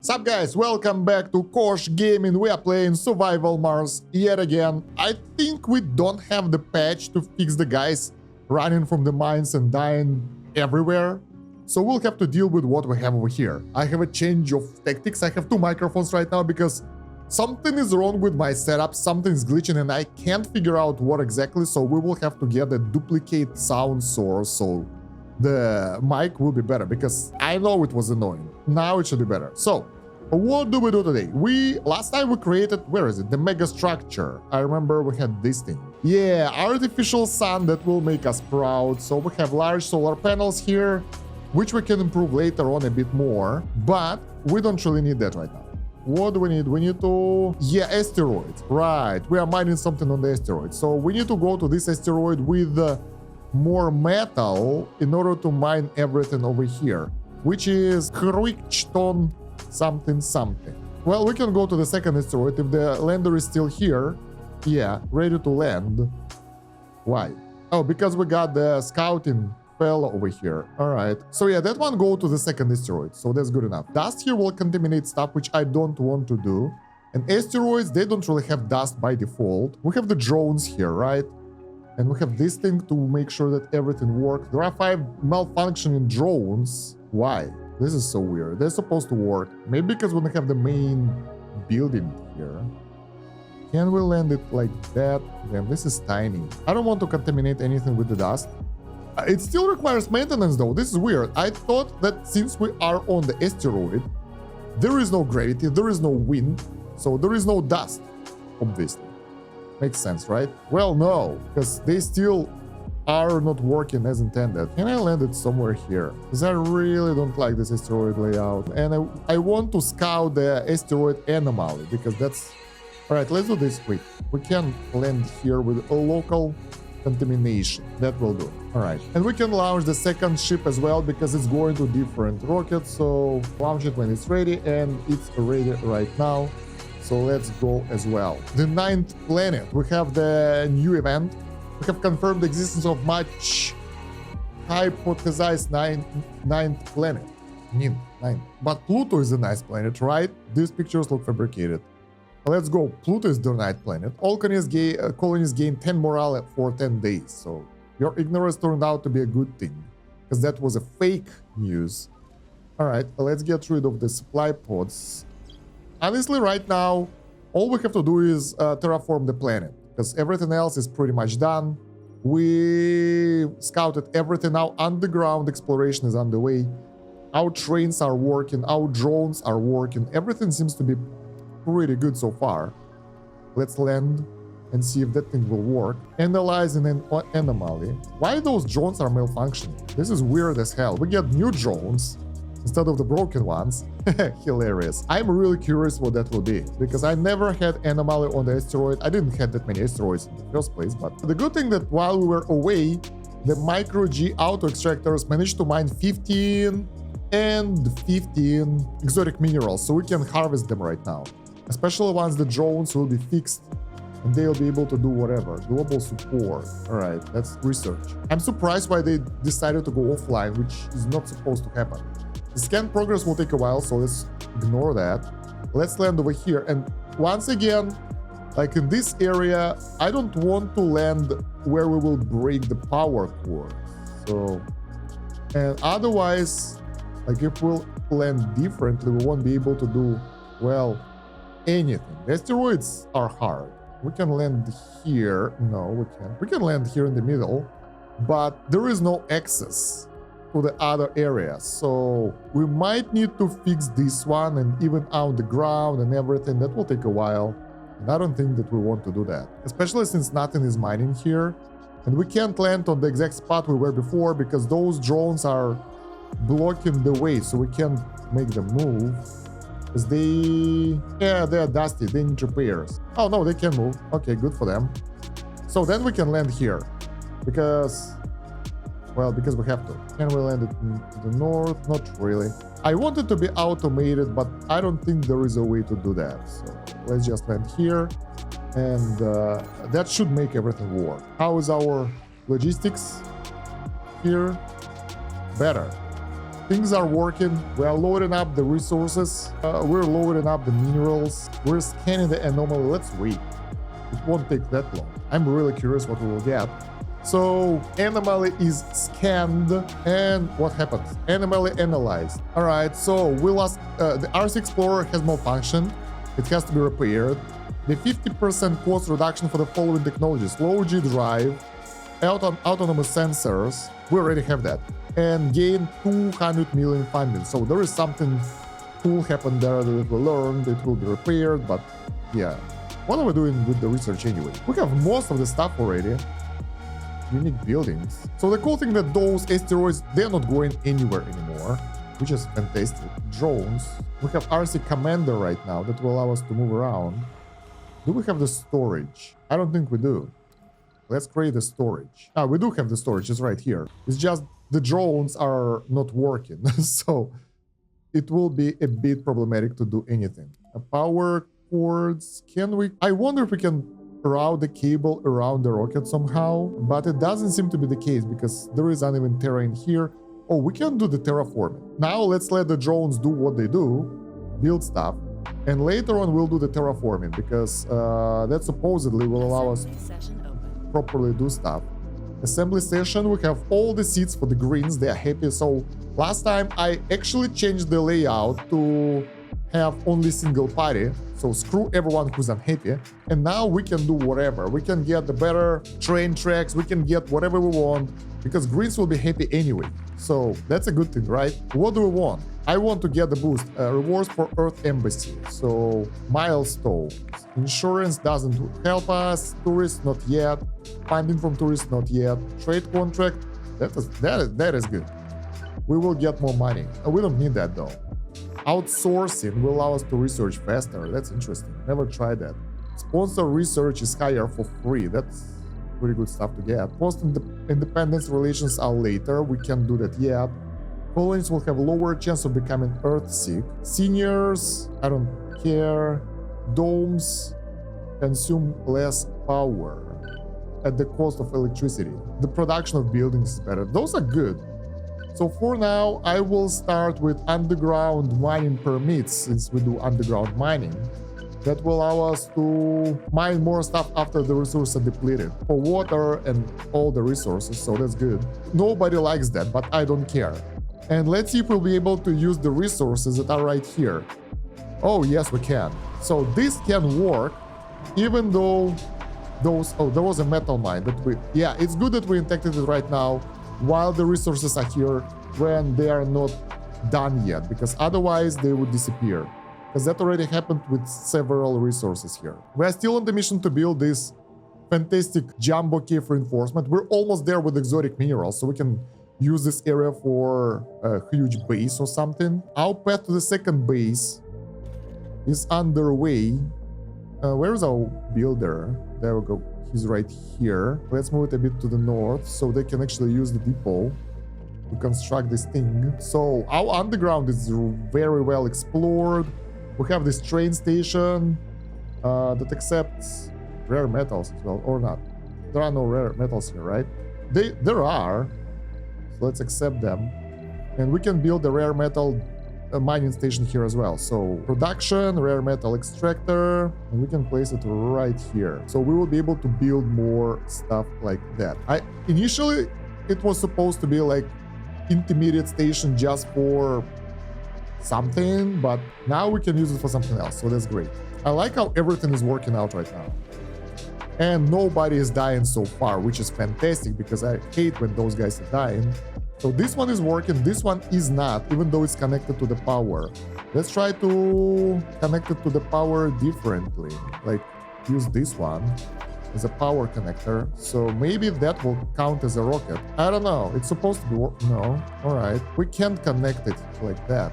Sup guys, welcome back to Kosh Gaming. We are playing Survival Mars yet again. I think we don't have the patch to fix the guys running from the mines and dying everywhere. So we'll have to deal with what we have over here. I have a change of tactics. I have two microphones right now because something is wrong with my setup. Something is glitching and I can't figure out what exactly. So we will have to get a duplicate sound source. So the mic will be better because I know it was annoying. Now it should be better. So what do we do today? Last time we created, where is it? The mega structure. I remember we had this thing. Yeah, artificial sun that will make us proud. So we have large solar panels here, which we can improve later on a bit more, but we don't really need that right now. What do we need? We need to, asteroids. Right, we are mining something on the asteroid. So we need to go to this asteroid with more metal in order to mine everything over here, which is Relaunched something. Well, we can go to the second asteroid if the lander is still here. Yeah, ready to land. Why? Oh, because we got the scouting fellow over here. All right. So yeah, that one go to the second asteroid. So that's good enough. Dust here will contaminate stuff, which I don't want to do. And asteroids, they don't really have dust by default. We have the drones here, right? And we have this thing to make sure that everything works. There are 5 malfunctioning drones. Why? This is so weird. They're supposed to work. Maybe because we don't have the main building here. Can we land it like that? Damn, this is tiny. I don't want to contaminate anything with the dust. It still requires maintenance though. This is weird. I thought that since we are on the asteroid, there is no gravity, there is no wind, so there is no dust, obviously. Makes sense, right? Well, no, because they still are not working as intended. Can I land it somewhere here? Because I really don't like this asteroid layout. And I want to scout the asteroid anomaly, because that's... Alright, let's do this quick. We can land here with a local contamination. That will do. Alright. And we can launch the second ship as well, because it's going to different rockets. So launch it when it's ready, and it's ready right now. So let's go as well. The 9th planet. We have the new event. We have confirmed the existence of much hypothesized 9th planet. Nine. But Pluto is a nice planet, right? These pictures look fabricated. Let's go. Pluto is the 9th planet. All colonies gain 10 morale for 10 days. So your ignorance turned out to be a good thing, because that was a fake news. All right, let's get rid of the supply pods. Honestly, right now, all we have to do is terraform the planet, because everything else is pretty much done. We scouted everything. Now underground exploration is underway. Our trains are working, our drones are working. Everything seems to be pretty good so far. Let's land and see if that thing will work. Analyzing an anomaly. Why those drones are malfunctioning? This is weird as hell. We get new drones instead of the broken ones. Hilarious. I'm really curious what that will be, because I never had anomaly on the asteroid. I didn't have that many asteroids in the first place, but the good thing that while we were away, the micro G auto extractors managed to mine 15 and 15 exotic minerals, so we can harvest them right now. Especially once the drones will be fixed and they'll be able to do whatever. Global support. All right, that's research. I'm surprised why they decided to go offline, which is not supposed to happen. The scan progress will take a while, so let's ignore that. Let's land over here. And once again, like in this area, I don't want to land where we will break the power core. So, and otherwise, like if we'll land differently, we won't be able to do, well, anything. The asteroids are hard. We can land here. No, we can't. We can land here in the middle, but there is no access to the other areas, so we might need to fix this one and even out the ground and everything. That will take a while, and I don't think that we want to do that, especially since nothing is mining here, and we can't land on the exact spot we were before because those drones are blocking the way, so we can't make them move because they're dusty, they need repairs. Oh no, they can move. Okay, good for them. So then we can land here because we have to. Can we land it to the north? Not really. I want it to be automated, but I don't think there is a way to do that. So let's just land here, and that should make everything work. How is our logistics here? Better. Things are working. We are loading up the resources. We're loading up the minerals. We're scanning the anomaly. Let's wait. It won't take that long. I'm really curious what we will get. So anomaly is scanned, and what happens? Anomaly analyzed. All right, so we lost. The RC Explorer has malfunctioned. It has to be repaired. The 50% cost reduction for the following technologies: low G drive, autonomous sensors. We already have that, and gain 200 million funding. So there is something cool happened there that we learned. It will be repaired, but yeah. What are we doing with the research anyway? We have most of the stuff already. Unique buildings. So the cool thing that those asteroids, they're not going anywhere anymore, which is fantastic. Drones. We have RC Commander right now that will allow us to move around. Do we have the storage? I don't think we do. Let's create the storage. We do have the storage. It's right here. It's just the drones are not working. So it will be a bit problematic to do anything. Power cords. Can we? I wonder if we can route the cable around the rocket somehow, but it doesn't seem to be the case because there is uneven terrain here. Oh, we can do the terraforming. Now let's let the drones do what they do, build stuff, and later on we'll do the terraforming because that supposedly will allow us to properly do stuff. Assembly session, we have all the seats for the greens, they are happy. So last time I actually changed the layout to have only single party, so screw everyone who's unhappy, and now we can do whatever. We can get the better train tracks, we can get whatever we want, because Greens will be happy anyway. So that's a good thing, right? What do we want? I want to get the boost, rewards for Earth Embassy, so milestones. Insurance doesn't help us, tourists not yet, funding from tourists not yet, trade contract, that is good. We will get more money. We don't need that though. Outsourcing will allow us to research faster. That's interesting. Never tried that. Sponsor research is higher for free. That's pretty good stuff to get. Post-independence relations are later. We can't do that yet. Colonists will have lower chance of becoming Earth-sick. Seniors, I don't care. Domes consume less power at the cost of electricity. The production of buildings is better. Those are good. So for now, I will start with underground mining permits, since we do underground mining. That will allow us to mine more stuff after the resources are depleted. For water and all the resources, so that's good. Nobody likes that, but I don't care. And let's see if we'll be able to use the resources that are right here. Oh, yes, we can. So this can work, even though those... Oh, there was a metal mine that we... Yeah, it's good that we injected it right now, while the resources are here when they are not done yet, because otherwise they would disappear. Because that already happened with several resources here. We are still on the mission to build this fantastic jumbo cave reinforcement. We're almost there with exotic minerals, so we can use this area for a huge base or something. Our path to the second base is underway. Where is our builder? There we go. He's right here. Let's move it a bit to the north so they can actually use the depot to construct this thing. So our underground is very well explored. We have this train station that accepts rare metals as well, or not. There are no rare metals here, right? There are. So let's accept them. And we can build a rare metal mining station here as well. So production, rare metal extractor, and we can place it right here. So we will be able to build more stuff like that. Initially it was supposed to be like intermediate station just for something, but now we can use it for something else. So that's great. I like how everything is working out right now. And nobody is dying so far, which is fantastic because I hate when those guys are dying. So this one is working, this one is not, even though it's connected to the power. Let's try to connect it to the power differently. Like use this one as a power connector. So maybe that will count as a rocket. I don't know. It's supposed to be no. All right. We can't connect it like that.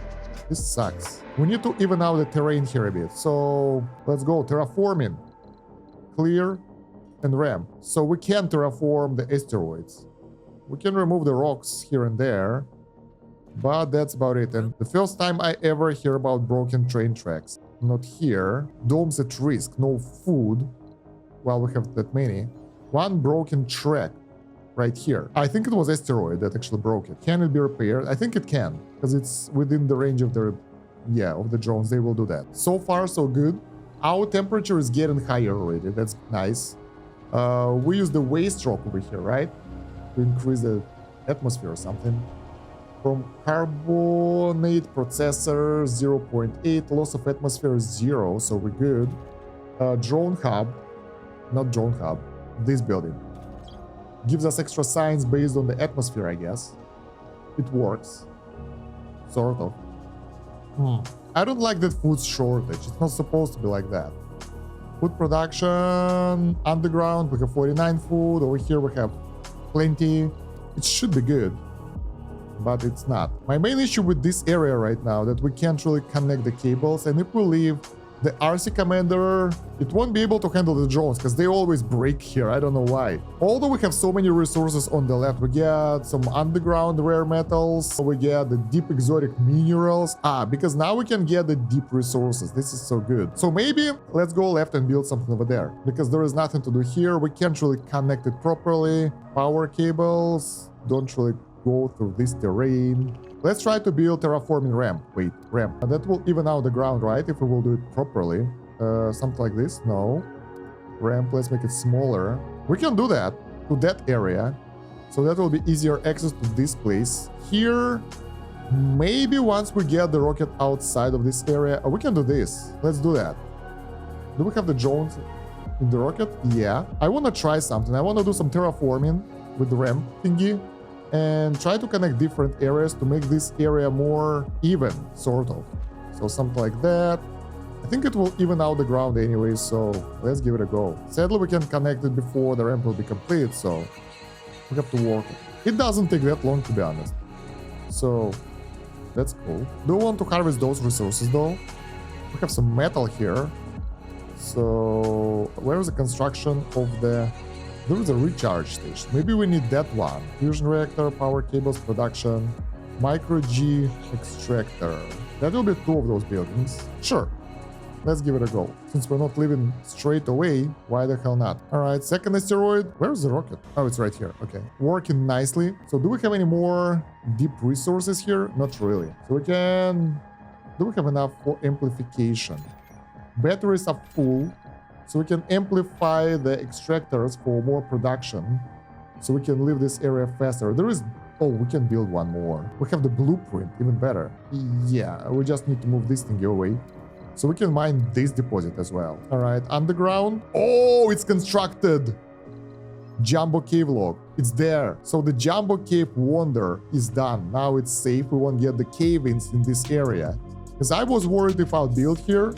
This sucks. We need to even out the terrain here a bit. So let's go terraforming. Clear and ramp. So we can terraform the asteroids. We can remove the rocks here and there, but that's about it. And the first time I ever hear about broken train tracks. Not here. Domes at risk. No food. Well, we have that many. One broken track. right here. I think it was asteroid that actually broke it. Can it be repaired? I think it can, because it's within the range of the, yeah, of the drones. They will do that. So far, so good. Our temperature is getting higher already. That's nice. We use the waste rock over here, right? To increase the atmosphere or something. From carbonate processor 0.8, loss of atmosphere is 0, so we're good. Drone hub, not drone hub, this building. Gives us extra science based on the atmosphere, I guess. It works. Sort of. I don't like that food shortage. It's not supposed to be like that. Food production, underground, we have 49 food. Over here we have plenty. It should be good, but it's not. My main issue with this area right now that we can't really connect the cables, and if we leave the RC commander, it won't be able to handle the drones because they always break here. I don't know why. Although we have so many resources on the left, we get some underground rare metals, we get the deep exotic minerals. Because now we can get the deep resources. This is so good. So maybe let's go left and build something over there, because there is nothing to do here. We can't really connect it properly. Power cables don't really go through this terrain. Let's try to build terraforming ramp. Wait, ramp. And that will even out the ground, right? If we will do it properly. Something like this. No. Ramp, let's make it smaller. We can do that to that area. So that will be easier access to this place. Here, maybe once we get the rocket outside of this area, we can do this. Let's do that. Do we have the drones in the rocket? Yeah. I want to try something. I want to do some terraforming with the ramp thingy, and try to connect different areas to make this area more even, sort of. So something like that. I think it will even out the ground anyway, so let's give it a go. Sadly, we can connect it before the ramp will be complete, so we have to work it. It doesn't take that long, to be honest. So that's cool. Do we want to harvest those resources though? We have some metal here. So where is the construction of the... There is a recharge station. Maybe we need that one. Fusion reactor, power cables, production, micro G extractor. That will be 2 of those buildings. Sure. Let's give it a go. Since we're not leaving straight away, why the hell not? All right, second asteroid. Where's the rocket? Oh, it's right here. Okay. Working nicely. So do we have any more deep resources here? Not really. So we can... Do we have enough for amplification? Batteries are full. So we can amplify the extractors for more production, so we can leave this area faster. There is... Oh, we can build one more. We have the blueprint, even better. Yeah, we just need to move this thing away, so we can mine this deposit as well. All right, underground. Oh, it's constructed. Jumbo cave log. It's there. So the Jumbo Cave Wonder is done. Now it's safe. We won't get the cave-ins in this area. Because I was worried if I'll build here,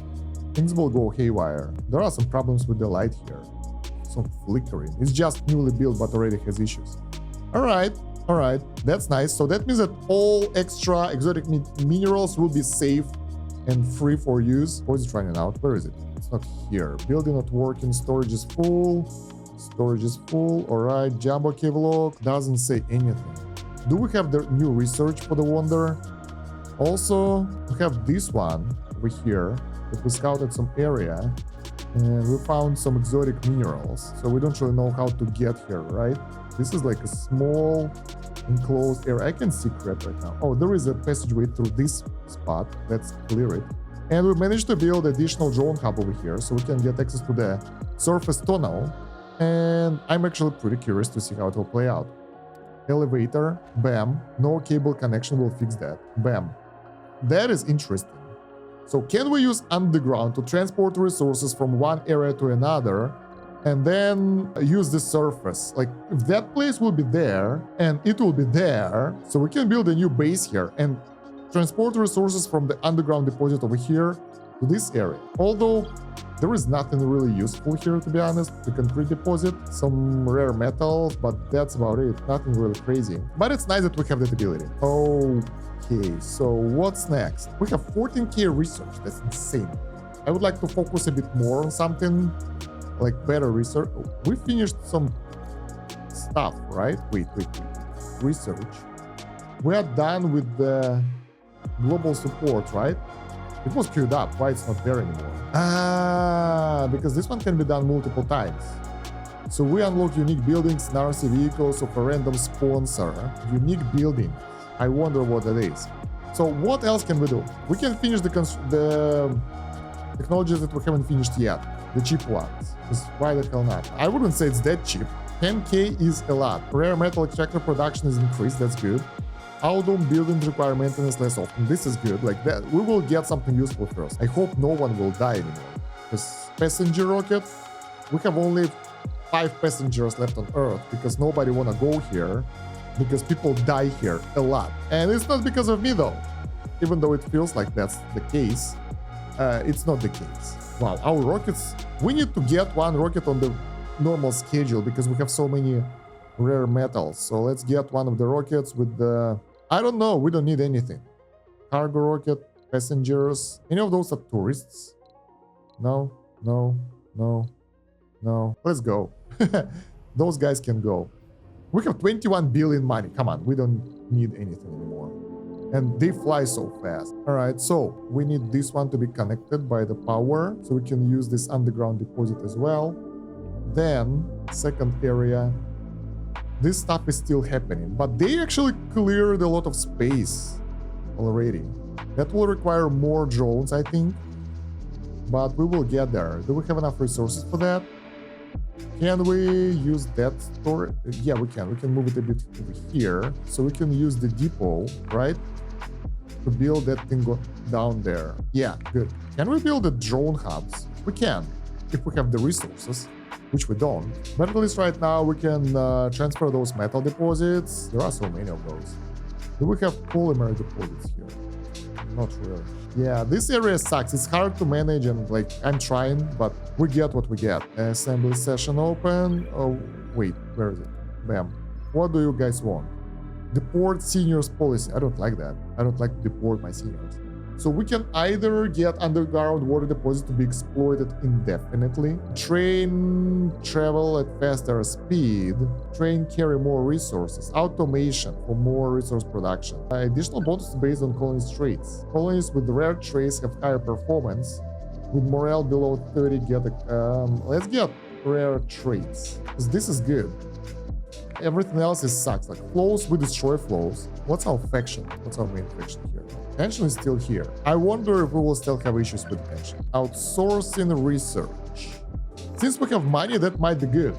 things will go haywire. There are some problems with the light here. Some flickering. It's just newly built but already has issues. Alright, that's nice. So that means that all extra exotic minerals will be safe and free for use. Or is it running out? Where is it? It's not here. Building not working. Storage is full. Storage is full. Alright, Jumbo Cave log doesn't say anything. Do we have the new research for the Wonder? Also, we have this one over here. That we scouted some area and we found some exotic minerals, so we don't really know how to get here, right? This is like a small enclosed area. I can see crap right now. Oh, there is a passageway through this spot. Let's clear it. And we managed to build additional drone hub over here, so we can get access to the surface tunnel. And I'm actually pretty curious to see how it will play out. Elevator, bam. No cable connection will fix that. Bam. That is interesting. So can we use underground to transport resources from one area to another and then use the surface? Like, if that place will be there and it will be there, so we can build a new base here and transport resources from the underground deposit over here to this area. Although there is nothing really useful here, to be honest. The concrete deposit, some rare metals, but that's about it. Nothing really crazy. But it's nice that we have that ability. Okay, so what's next? We have 14k research. That's insane. I would like to focus a bit more on something like better research. We finished some stuff, right? Wait. Research. We are done with the global support, right? It was queued up. Why it's not there anymore? Because this one can be done multiple times. So we unlock unique buildings and RC vehicles of a random sponsor. Unique building. I wonder what that is. So what else can we do? We can finish the technologies that we haven't finished yet. The cheap ones. Because why the hell not? I wouldn't say it's that cheap. 10k is a lot. Rare metal extractor production is increased. That's good. Outdoor buildings require maintenance less often. This is good. Like that, we will get something useful first. I hope no one will die anymore. Because passenger rocket, we have only 5 passengers left on Earth because nobody wanna go here because people die here a lot. And it's not because of me though. Even though it feels like that's the case, it's not the case. Wow, our rockets, we need to get one rocket on the normal schedule because we have so many rare metals. So let's get one of the rockets with the, I don't know, we don't need anything. Cargo rocket, passengers, any of those are tourists? No, no, no, no. Let's go. Those guys can go. We have 21 billion money. Come on, we don't need anything anymore. And they fly so fast. All right, so we need this one to be connected by the power, so we can use this underground deposit as well. Then, second area. This stuff is still happening, but they actually cleared a lot of space already. That will require more drones, I think. But we will get there. Do we have enough resources for that? Can we use that store? Yeah, we can. We can move it a bit over here. So we can use the depot, right? To build that thing down there. Yeah, good. Can we build the drone hubs? We can, if we have the resources, which we don't. But at least right now we can transfer those metal deposits. There are so many of those. Do we have polymer deposits here? Not really. Yeah, this area sucks. It's hard to manage and like I'm trying, but we get what we get. Assembly session open. Oh, wait, where is it? Bam. What do you guys want? Deport seniors policy. I don't like that. I don't like to deport my seniors. So we can either get underground water deposit to be exploited indefinitely, train travel at faster speed, train carry more resources, automation for more resource production, additional bonuses based on colonist traits. Colonists with rare traits have higher performance. With morale below 30, get let's get rare traits, because this is good. Everything else is sucks. Like flows, we destroy flows. What's our faction? What's our main faction here? Tension is still here. I wonder if we will still have issues with tension. Outsourcing research. Since we have money, that might be good.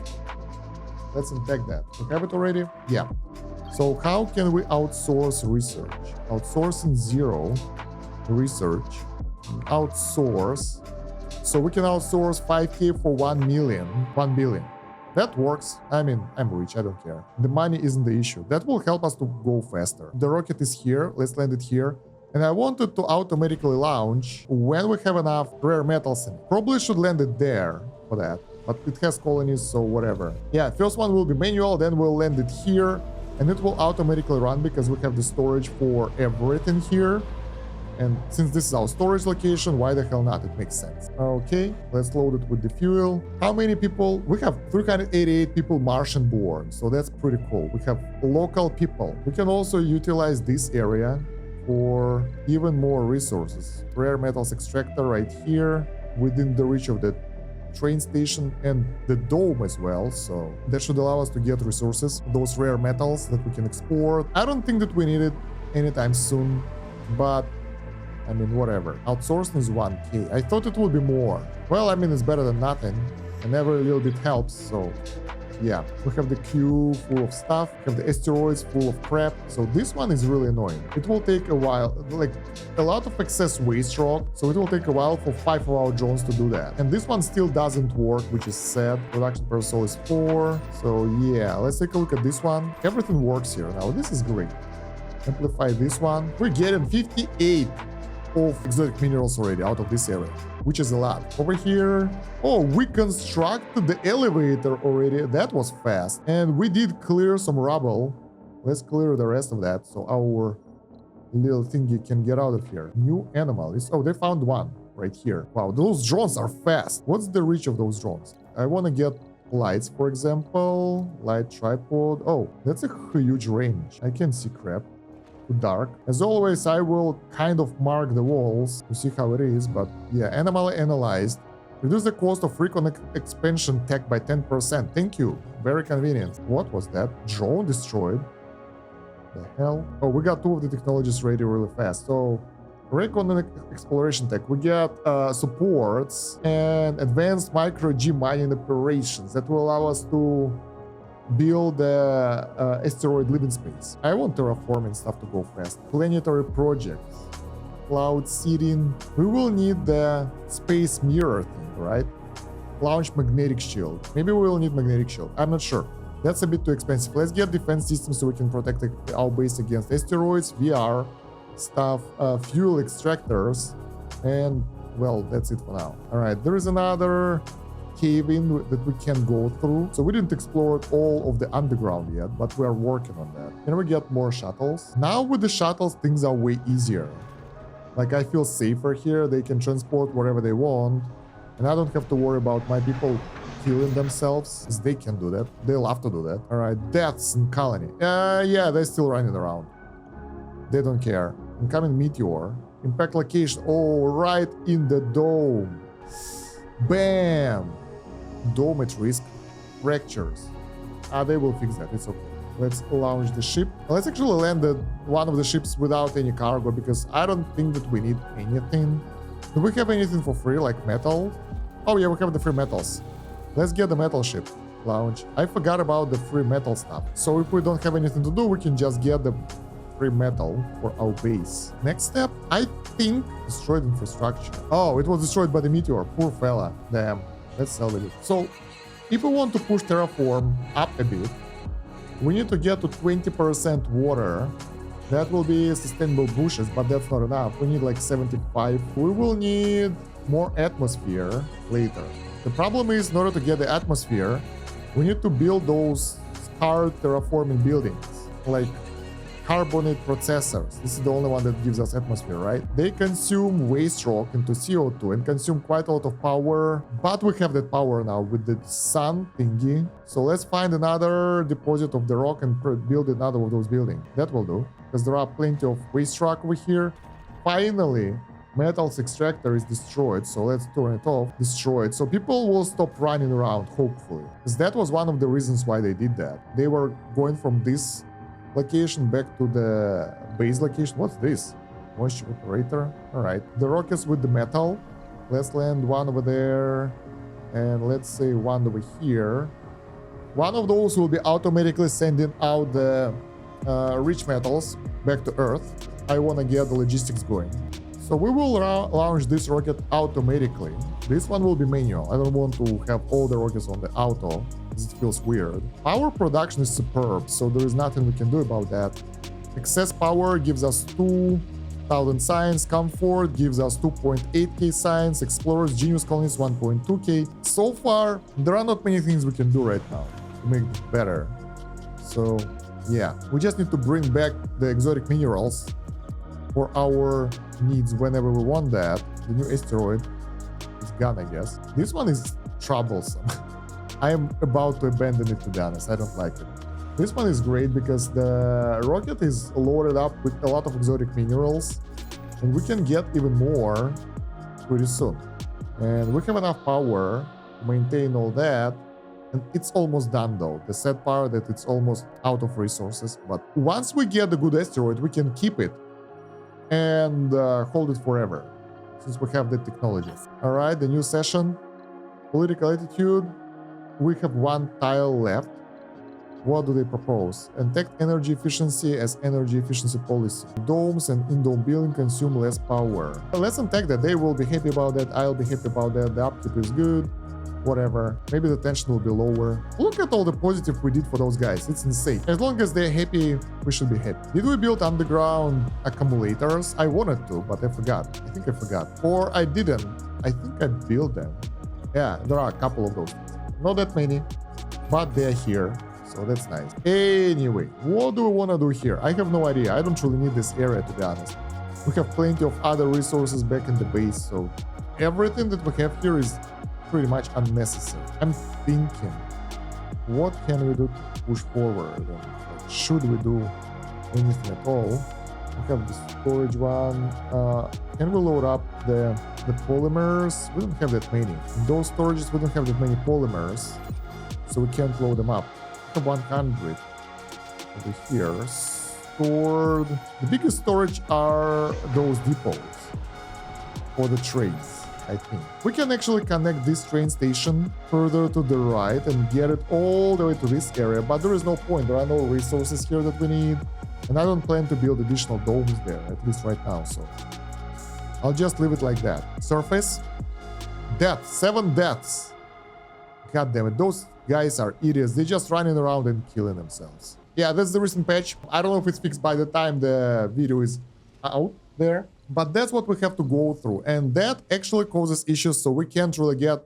Let's intact that. We have it already? Yeah. So how can we outsource research? Outsourcing 0 research. Outsource. So we can outsource 5k for 1 million, 1 billion. That works. I mean, I'm rich, I don't care. The money isn't the issue. That will help us to go faster. The rocket is here. Let's land it here. And I wanted to automatically launch when we have enough rare metals in it. Probably should land it there for that. But it has colonies, so whatever. Yeah, first one will be manual, then we'll land it here. And it will automatically run because we have the storage for everything here. And since this is our storage location, why the hell not? It makes sense. Okay, let's load it with the fuel. How many people? We have 388 people Martian born, so that's pretty cool. We have local people. We can also utilize this area for even more resources. Rare metals extractor right here, within the reach of the train station and the dome as well, so that should allow us to get resources, those rare metals that we can export. I don't think that we need it anytime soon, but I mean, whatever. Outsourcing is 1k. I thought it would be more. Well, I mean, it's better than nothing, and every little bit helps, so yeah. We have the queue full of stuff, we have the asteroids full of crap, so this one is really annoying. It will take a while, like a lot of excess waste rock, so it will take a while for 5 of our drones to do that. And this one still doesn't work, which is sad. Production per soul is 4, so yeah, let's take a look at this one. Everything works here now. This is great. Amplify this one. We're getting 58 of exotic minerals already out of this area, which is a lot. Over here, oh, we constructed the elevator already. That was fast. And we did clear some rubble. Let's clear the rest of that so our little thingy can get out of here. New animal. Oh, they found one right here. Wow, those drones are fast. What's the reach of those drones? I want to get lights, for example. Light tripod. Oh, that's a huge range. I can see crap. Dark. As always, I will kind of mark the walls to see how it is, but yeah, animal analyzed. Reduce the cost of recon expansion tech by 10%. Thank you. Very convenient. What was that? Drone destroyed. The hell? Oh, we got two of the technologies ready really fast. So, recon and exploration tech. We get supports and advanced micro G mining operations that will allow us to build the asteroid living space. I want terraforming stuff to go fast. Planetary projects. Cloud seeding. We will need the space mirror thing, right? Launch magnetic shield. Maybe we will need magnetic shield. I'm not sure. That's a bit too expensive. Let's get defense systems so we can protect our base against asteroids, VR stuff, fuel extractors, and well, that's it for now. All right, there is another cave-in that we can go through. So we didn't explore all of the underground yet, but we are working on that. Can we get more shuttles? Now with the shuttles, things are way easier. Like, I feel safer here. They can transport wherever they want, and I don't have to worry about my people killing themselves, because they can do that. They love to do that. All right, deaths in colony. Yeah, they're still running around. They don't care. Incoming meteor. Impact location. Oh, right in the dome. Bam. Dome at risk. Fractures. They will fix that. It's okay. Let's launch the ship. Let's actually land one of the ships without any cargo, because I don't think that we need anything. Do we have anything for free, like metal? Oh yeah, we have the free metals. Let's get the metal ship. Launch. I forgot about the free metal stuff. So if we don't have anything to do, we can just get the free metal for our base. Next step, I think, destroyed infrastructure. Oh, it was destroyed by the meteor. Poor fella. Damn. Let's sell it. So if we want to push terraform up a bit, we need to get to 20% water. That will be sustainable bushes, but that's not enough. We need like 75. We will need more atmosphere later. The problem is, in order to get the atmosphere, we need to build those hard terraforming buildings, like carbonate processors. This is the only one that gives us atmosphere, right? They consume waste rock into CO2 and consume quite a lot of power, but we have that power now with the sun thingy. So let's find another deposit of the rock and build another of those buildings. That will do, because there are plenty of waste rock over here. Finally, metals extractor is destroyed, so let's turn it off. Destroyed, so people will stop running around, hopefully, because that was one of the reasons why they did that. They were going from this location back to the base location. What's this? Moisture operator. All right, the rockets with the metal. Let's land one over there, and let's say one over here. One of those will be automatically sending out the rich metals back to Earth. I want to get the logistics going. So we will launch this rocket automatically. This one will be manual. I don't want to have all the rockets on the auto, because it feels weird. Power production is superb, so there is nothing we can do about that. Excess power gives us 2,000 science. Comfort gives us 2.8k science. Explorers, Genius Colonies 1.2k. So far, there are not many things we can do right now to make it better. So yeah, we just need to bring back the exotic minerals for our needs whenever we want that. The new asteroid is gone, I guess. This one is troublesome. I am about to abandon it, to be honest. I don't like it. This one is great because the rocket is loaded up with a lot of exotic minerals, and we can get even more pretty soon. And we have enough power to maintain all that. And it's almost done though. The sad part that it's almost out of resources. But once we get the good asteroid, we can keep it and hold it forever, since we have the technology. All right, the new session. Political attitude. We have one tile left. What do they propose? Intact energy efficiency as energy efficiency policy. Domes and in-dome building consume less power. Let's untack that. They will be happy about that. I'll be happy about that. The upkeep is good. Whatever. Maybe the tension will be lower. Look at all the positive we did for those guys. It's insane. As long as they're happy, we should be happy. Did we build underground accumulators? I wanted to, but I forgot. I think I forgot. Or I didn't. I think I built them. Yeah, there are a couple of those. Not that many, but they're here. So that's nice. Anyway, what do we want to do here? I have no idea. I don't really need this area, to be honest. We have plenty of other resources back in the base, so everything that we have here is pretty much unnecessary. I'm thinking, what can we do to push forward? Should we do anything at all? We have the storage one. Can we load up the polymers? We don't have that many. In those storages, we don't have that many polymers, so we can't load them up. We have 100 over here. Stored. The biggest storage are those depots for the trains, I think. We can actually connect this train station further to the right and get it all the way to this area, but there is no point. There are no resources here that we need, and I don't plan to build additional domes there, at least right now, so I'll just leave it like that. Surface. Death. 7 deaths. God damn it. Those guys are idiots. They're just running around and killing themselves. Yeah, that's the recent patch. I don't know if it's fixed by the time the video is out there, but that's what we have to go through. And that actually causes issues, so we can't really get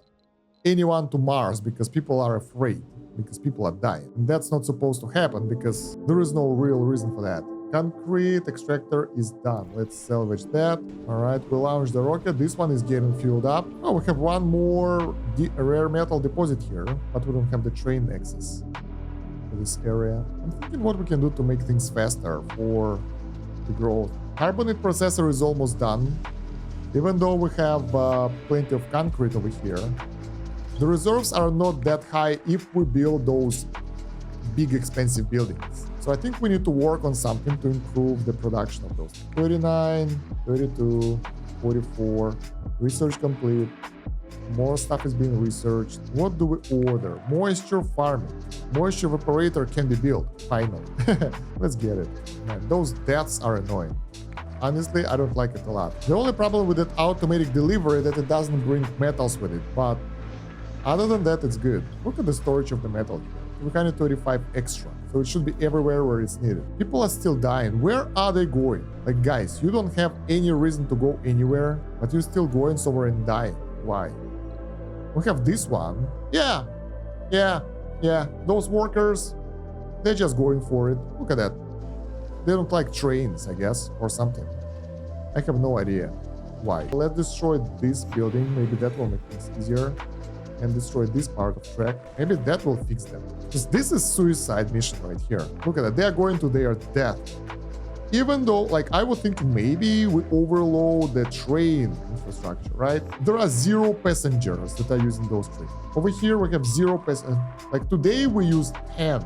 anyone to Mars because people are afraid, because people are dying. And that's not supposed to happen because there is no real reason for that. Concrete extractor is done. Let's salvage that. All right, we launch the rocket. This one is getting filled up. Oh, we have one more rare metal deposit here, but we don't have the train access to this area. I'm thinking what we can do to make things faster for the growth. Carbonate processor is almost done. Even though we have plenty of concrete over here, the reserves are not that high if we build those big expensive buildings. So I think we need to work on something to improve the production of those. 39, 32, 44, research complete. More stuff is being researched. What do we order? Moisture farming. Moisture evaporator can be built. Finally. Let's get it. Man, those deaths are annoying. Honestly, I don't like it a lot. The only problem with that automatic delivery is that it doesn't bring metals with it, but other than that, it's good. Look at the storage of the metal here. 335 extra. So it should be everywhere where it's needed. People are still dying. Where are they going? Like, guys, you don't have any reason to go anywhere, but you're still going somewhere and dying. Why? We have this one. Yeah. Those workers, they're just going for it. Look at that. They don't like trains, I guess, or something. I have no idea why. Let's destroy this building. Maybe that will make things easier. And destroy this part of track. Maybe that will fix them. Because this is suicide mission right here. Look at that. They are going to their death. Even though, like, I would think maybe we overload the train infrastructure, right? There are 0 passengers that are using those trains. Over here, we have 0 passengers. Like, today we used 10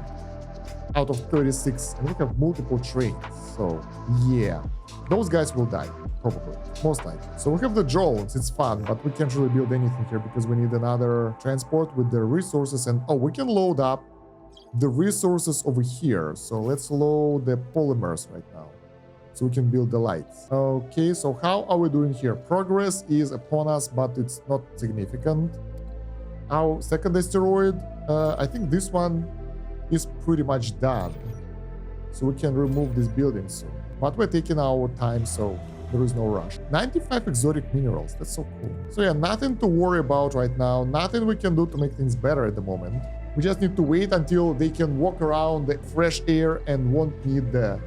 out of 36. And we have multiple trains. So, yeah. Those guys will die. Probably. Most likely. So we have the drones. It's fun, but we can't really build anything here because we need another transport with the resources. And, oh, we can load up the resources over here. So let's load the polymers right now, so we can build the lights. Okay, so how are we doing here? Progress is upon us, but it's not significant. Our second asteroid, I think this one is pretty much done. So we can remove this building soon. But we're taking our time, so there is no rush. 95 exotic minerals. That's so cool. So yeah, nothing to worry about right now. Nothing we can do to make things better at the moment. We just need to wait until they can walk around the fresh air and won't need the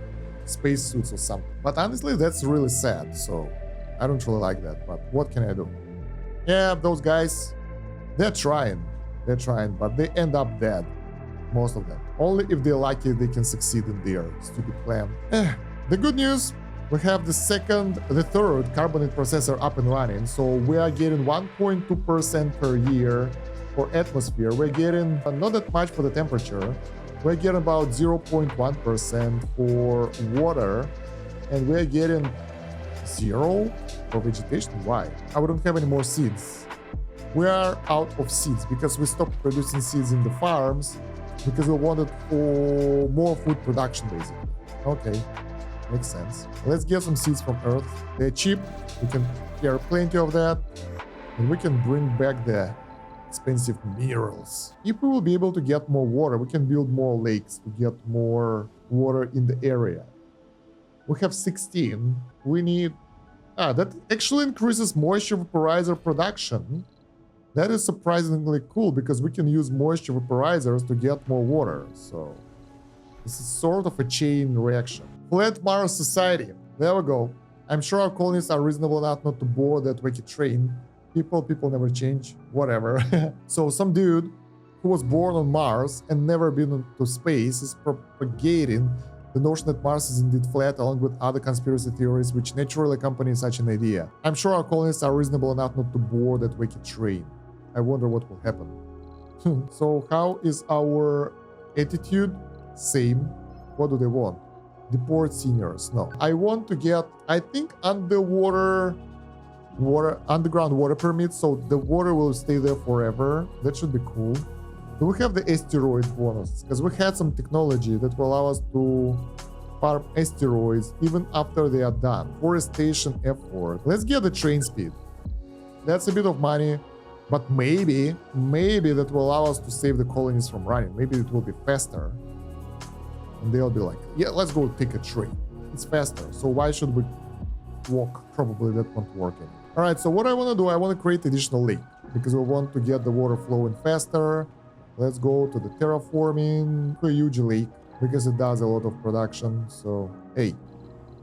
spacesuits or something. But honestly, that's really sad. So I don't really like that. But what can I do? Yeah, those guys, they're trying, but they end up dead. Most of them. Only if they're lucky they can succeed in their stupid plan. The good news, we have the third carbonate processor up and running. So we are getting 1.2% per year for atmosphere. We're getting not that much for the temperature. We're getting about 0.1% for water. And we're getting 0 for vegetation. Why? We don't have any more seeds. We are out of seeds because we stopped producing seeds in the farms because we wanted for more food production, basically. Okay. Makes sense. Let's get some seeds from Earth. They're cheap. We can get plenty of that. And we can bring back the expensive minerals. If we will be able to get more water, we can build more lakes to get more water in the area. We have 16. We need... that actually increases moisture vaporizer production. That is surprisingly cool because we can use moisture vaporizers to get more water. So this is sort of a chain reaction. Flat Mars society. There we go. I'm sure our colonists are reasonable enough not to board that wicked train. People never change. Whatever. So some dude who was born on Mars and never been into space is propagating The notion that Mars is indeed flat, along with other conspiracy theories which naturally accompany such an idea. I'm sure our colonists are reasonable enough not to board that wicked train. I wonder what will happen. So how is our attitude? Same. What do they want? Deport seniors. No. I want to get, I think, underground water permit, so the water will stay there forever. That should be cool. Do we have the asteroid bonus? Because we had some technology that will allow us to farm asteroids even after they are done. Forestation effort. Let's get the train speed. That's a bit of money, but maybe that will allow us to save the colonies from running. Maybe it will be faster. And they'll be like, yeah, let's go take a train. It's faster, so why should we walk? Probably that won't work anymore. All right, so what I want to do, I want to create additional lake because we want to get the water flowing faster. Let's go to the terraforming, a huge lake because it does a lot of production. So, hey,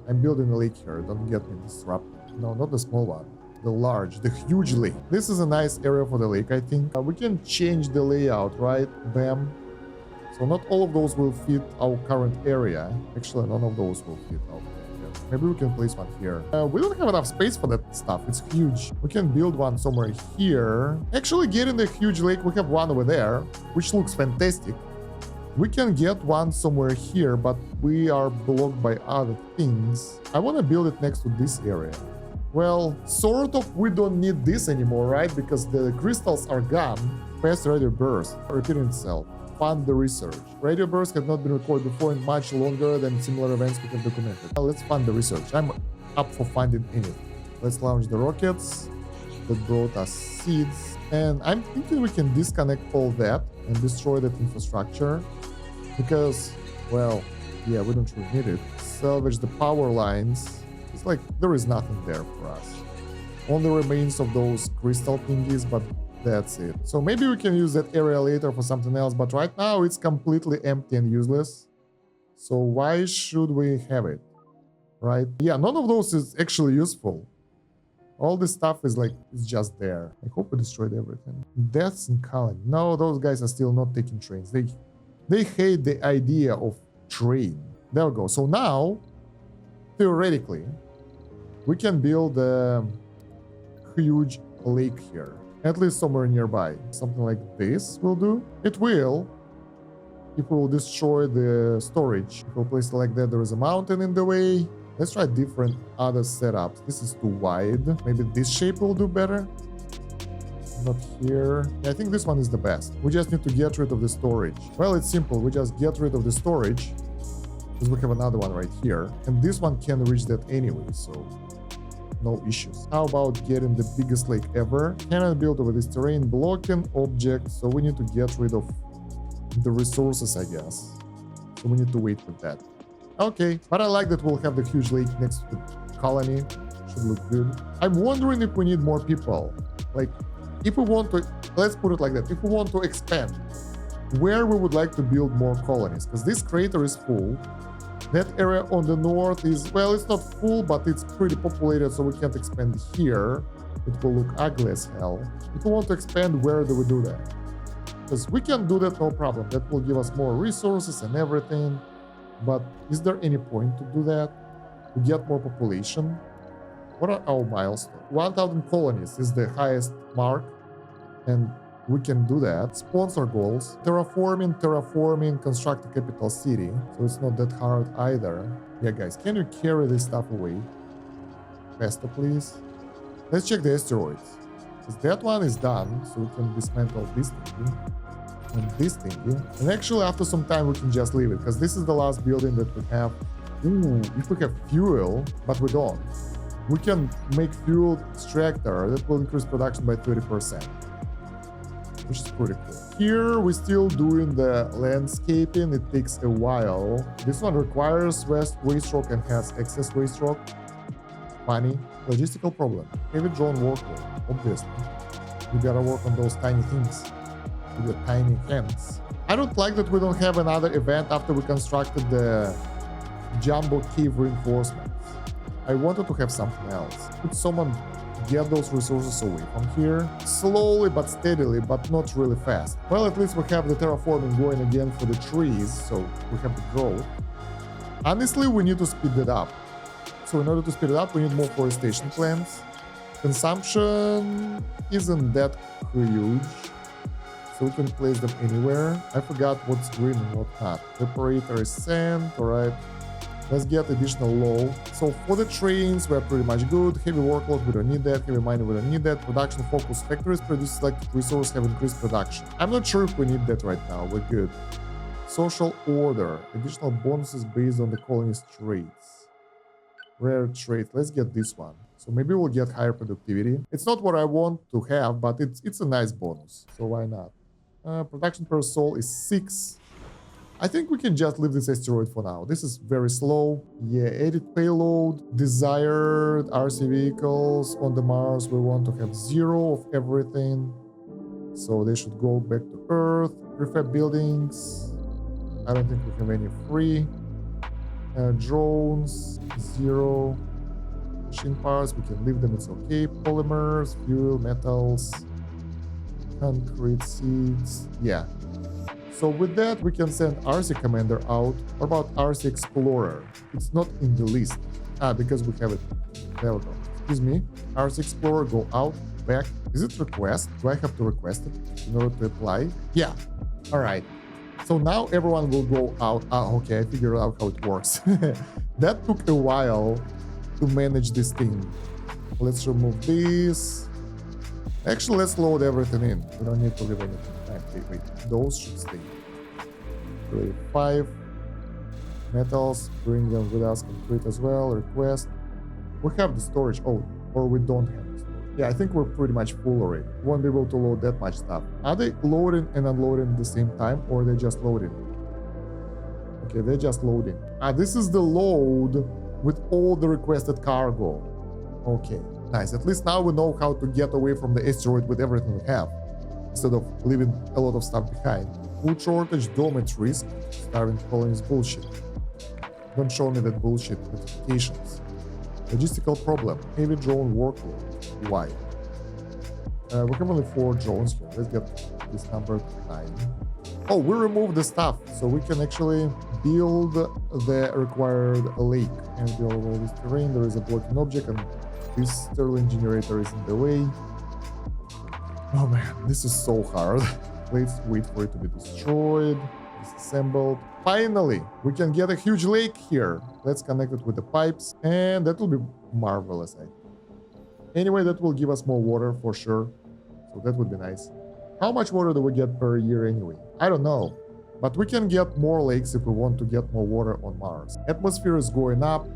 I'm building a lake here. Don't get me disrupted. No, not the small one. The large, the huge lake. This is a nice area for the lake, I think. We can change the layout, right? Bam. So not all of those will fit our current area. Actually, none of those will fit our current area. Maybe we can place one here. We don't have enough space for that stuff. It's huge. We can build one somewhere here. Actually, getting the huge lake, we have one over there, which looks fantastic. We can get one somewhere here, but we are blocked by other things. I want to build it next to this area. Well, sort of, we don't need this anymore, right? Because the crystals are gone. Fast radio burst, repeating itself. Fund the research. Radio bursts have not been recorded before in much longer than similar events we have documented. Well, let's fund the research. I'm up for funding anything. Let's launch the rockets that brought us seeds. And I'm thinking we can disconnect all that and destroy that infrastructure. Because, well, yeah, we don't really need it. Salvage the power lines. It's like there is nothing there for us. Only remains of those crystal thingies, but that's it. So maybe we can use that area later for something else, but right now it's completely empty and useless. So why should we have it? Right? Yeah, none of those is actually useful. All this stuff is like, it's just there. I hope we destroyed everything. Deaths in Colony. No, those guys are still not taking trains. They hate the idea of train. There we go. So now, theoretically, we can build a huge lake here. At least somewhere nearby. Something like this will do. It will. If we will destroy the storage. If we'll place it like that, there is a mountain in the way. Let's try different other setups. This is too wide. Maybe this shape will do better. Not here. I think this one is the best. We just need to get rid of the storage. Well, it's simple. We just get rid of the storage. Because we have another one right here. And this one can reach that anyway, so no issues. How about getting the biggest lake ever? Cannot build over this terrain, blocking object, so we need to get rid of the resources, I guess. So we need to wait with that. Okay, but I like that we'll have the huge lake next to the colony. Should look good. I'm wondering if we need more people. Like, if we want to, let's put it like that. If we want to expand, where we would like to build more colonies, because this crater is full. That area on the north is, well, it's not full, but it's pretty populated, so we can't expand here. It will look ugly as hell. If we want to expand, where do we do that? Because we can do that, no problem. That will give us more resources and everything. But is there any point to do that? To get more population? What are our milestones? 1,000 colonies is the highest mark. And we can do that. Sponsor goals. Terraforming, construct a capital city. So it's not that hard either. Yeah, guys, can you carry this stuff away? Faster, please. Let's check the asteroids. Because that one is done, so we can dismantle this thingy. And this thingy. And actually, after some time, we can just leave it. Because this is the last building that we have. Ooh, if we have fuel, but we don't. We can make fuel extractor. That will increase production by 30%. Which is pretty cool. Here we're still doing the landscaping. It takes a while. This one requires waste rock and has excess waste rock. Funny. Logistical problem. Heavy drone workload, obviously. You gotta work on those tiny things with your tiny hands. I don't like that we don't have another event after we constructed the jumbo cave reinforcements. I wanted to have something else. Could someone get those resources away from here? Slowly but steadily, but not really fast. Well, at least we have the terraforming going again for the trees, so we have the growth. Honestly, we need to speed that up. So in order to speed it up, we need more forestation plants. Consumption isn't that huge, so we can place them anywhere. I forgot what's green and what not. Preparator is sand, alright. Let's get additional low. So for the trains, we're pretty much good. Heavy workload, we don't need that. Heavy mining, we don't need that. Production focus factories produce selected resource have increased production. I'm not sure if we need that right now. We're good. Social order. Additional bonuses based on the colony's traits. Rare traits. Let's get this one. So maybe we'll get higher productivity. It's not what I want to have, but it's a nice bonus. So why not? Production per soul is 6. I think we can just leave this asteroid for now. This is very slow. Yeah, edit payload, desired RC vehicles on the Mars. We want to have 0 of everything. So they should go back to Earth. Prefab buildings. I don't think we have any free. Drones, 0. Machine parts, we can leave them, it's okay. Polymers, fuel, metals, concrete, seeds. Yeah. So with that, we can send RC Commander out. What about RC Explorer? It's not in the list. Because we have it. There we go. Excuse me. RC Explorer, go out, back. Is it request? Do I have to request it in order to apply? Yeah. All right. So now everyone will go out. Okay, I figured out how it works. That took a while to manage this thing. Let's remove this. Actually, let's load everything in. We don't need to leave anything. Wait. Those should stay. 5 metals. Bring them with us. Complete as well. Request. We have the storage. Oh, or we don't have the storage. Yeah, I think we're pretty much full already. We won't be able to load that much stuff. Are they loading and unloading at the same time, or are they just loading? Okay, they're just loading. This is the load with all the requested cargo. Okay, nice. At least now we know how to get away from the asteroid with everything we have, instead of leaving a lot of stuff behind. Food shortage, dormant risk, starving colonies bullshit. Don't show me that bullshit notifications. Logistical problem, heavy drone workload. Why? We have only 4 drones here. Let's get this number 9. Oh, we removed the stuff, so we can actually build the required lake and build all this terrain. There is a blocking object, and this Sterling generator is in the way. Oh man, this is so hard. Let's wait for it to be destroyed, disassembled. Finally, we can get a huge lake here. Let's connect it with the pipes, and that will be marvelous, I think. Anyway, that will give us more water for sure, so that would be nice. How much water do we get per year anyway? I don't know, but we can get more lakes if we want to get more water on Mars. Atmosphere is going up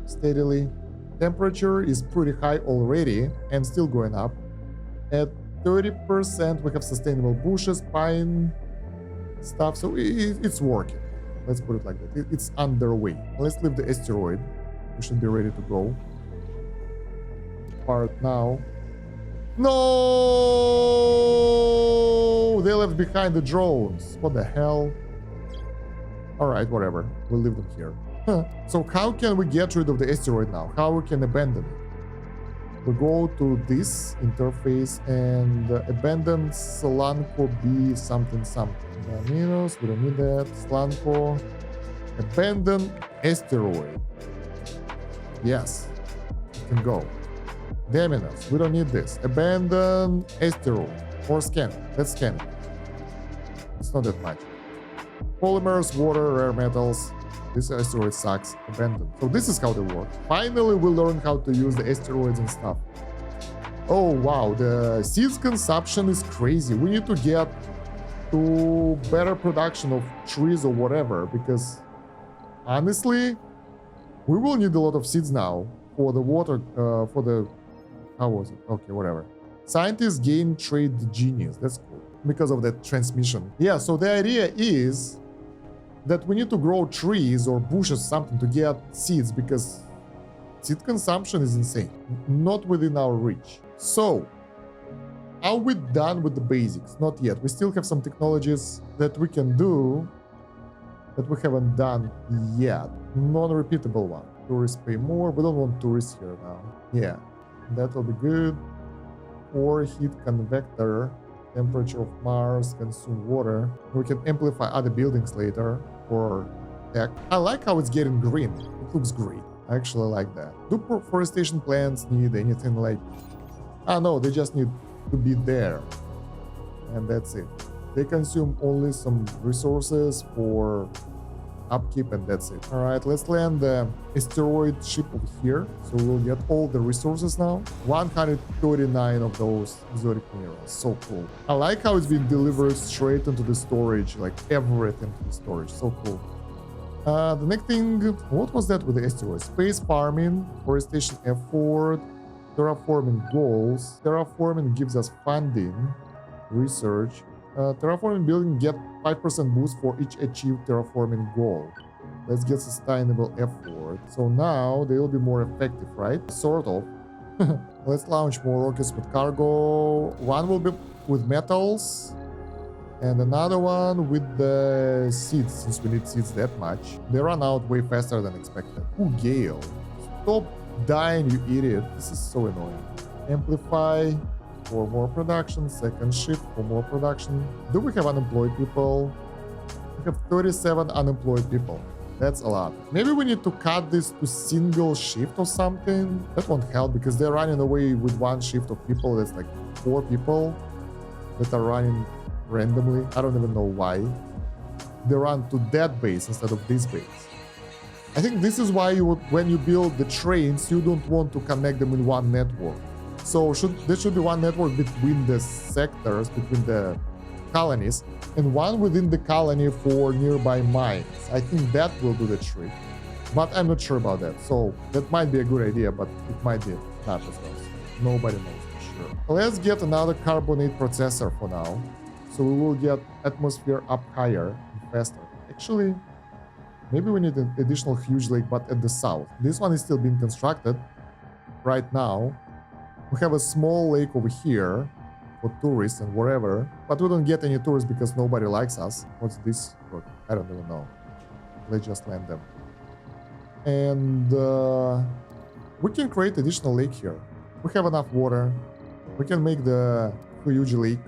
steadily. Temperature is pretty high already and still going up. At 30%, we have sustainable bushes, pine stuff, so it's working. Let's put it like that. It's underway. Let's leave the asteroid. We should be ready to go. Part now. No! They left behind the drones. What the hell? Alright, whatever. We'll leave them here. So how can we get rid of the asteroid now? How we can abandon it? We go to this interface and abandon Slanko B something something. Minus, we don't need that. Slanko. Abandon asteroid. Yes. It can go. Dominus, we don't need this. Abandon asteroid. Or scan it. Let's scan it. It's not that much. Polymers, water, rare metals. This asteroid sucks. Abandon. So this is how they work. Finally, we learn how to use the asteroids and stuff. Oh wow, the seeds consumption is crazy. We need to get to better production of trees or whatever, because honestly, we will need a lot of seeds now for the water, for the... How was it? Okay, whatever. Scientists gain trade genius. That's cool. Because of that transmission. Yeah, so the idea is that we need to grow trees or bushes, something, to get seeds, because seed consumption is insane. Not within our reach. So, are we done with the basics? Not yet. We still have some technologies that we can do that we haven't done yet. Non-repeatable one. Tourists pay more. We don't want tourists here now. Yeah. That will be good. Or heat convector, temperature of Mars, consume water. We can amplify other buildings later, or tech. I like how it's getting green. It looks great. I actually like that. Do forestation plants need anything like... Ah, no, they just need to be there. And that's it. They consume only some resources for upkeep, and that's it. All right, let's land the asteroid ship over here. So we'll get all the resources now. 139 of those exotic minerals. So cool. I like how it's been delivered straight into the storage, like everything to the storage. So cool. The next thing, what was that with the asteroid? Space farming, forestation effort, terraforming goals. Terraforming gives us funding, research. Terraforming building get 5% boost for each achieved terraforming goal. Let's get sustainable effort. So now they will be more effective, right? Sort of. Let's launch more rockets with cargo. One will be with metals, and another one with the seeds, since we need seeds that much. They run out way faster than expected. Ooh, Gale. Stop dying, you idiot. This is so annoying. Amplify for more production. Second shift for more production. Do we have unemployed people? We have 37 unemployed people. That's a lot. Maybe we need to cut this to single shift or something. That won't help because they're running away with one shift of people. That's like 4 people that are running randomly. I don't even know why. They run to that base instead of this base. I think this is why you would, when you build the trains, you don't want to connect them in one network. So there should be one network between the sectors, between the colonies, and one within the colony for nearby mines. I think that will do the trick, but I'm not sure about that. So that might be a good idea, but it might be not as well. Nobody knows for sure. Let's get another carbonate processor for now. So we will get atmosphere up higher and faster. Actually, maybe we need an additional huge lake, but at the south. This one is still being constructed right now. We have a small lake over here for tourists and wherever, but we don't get any tourists because nobody likes us. What's this? I don't even know. Let's just land them. And we can create additional lake here. We have enough water. We can make the huge lake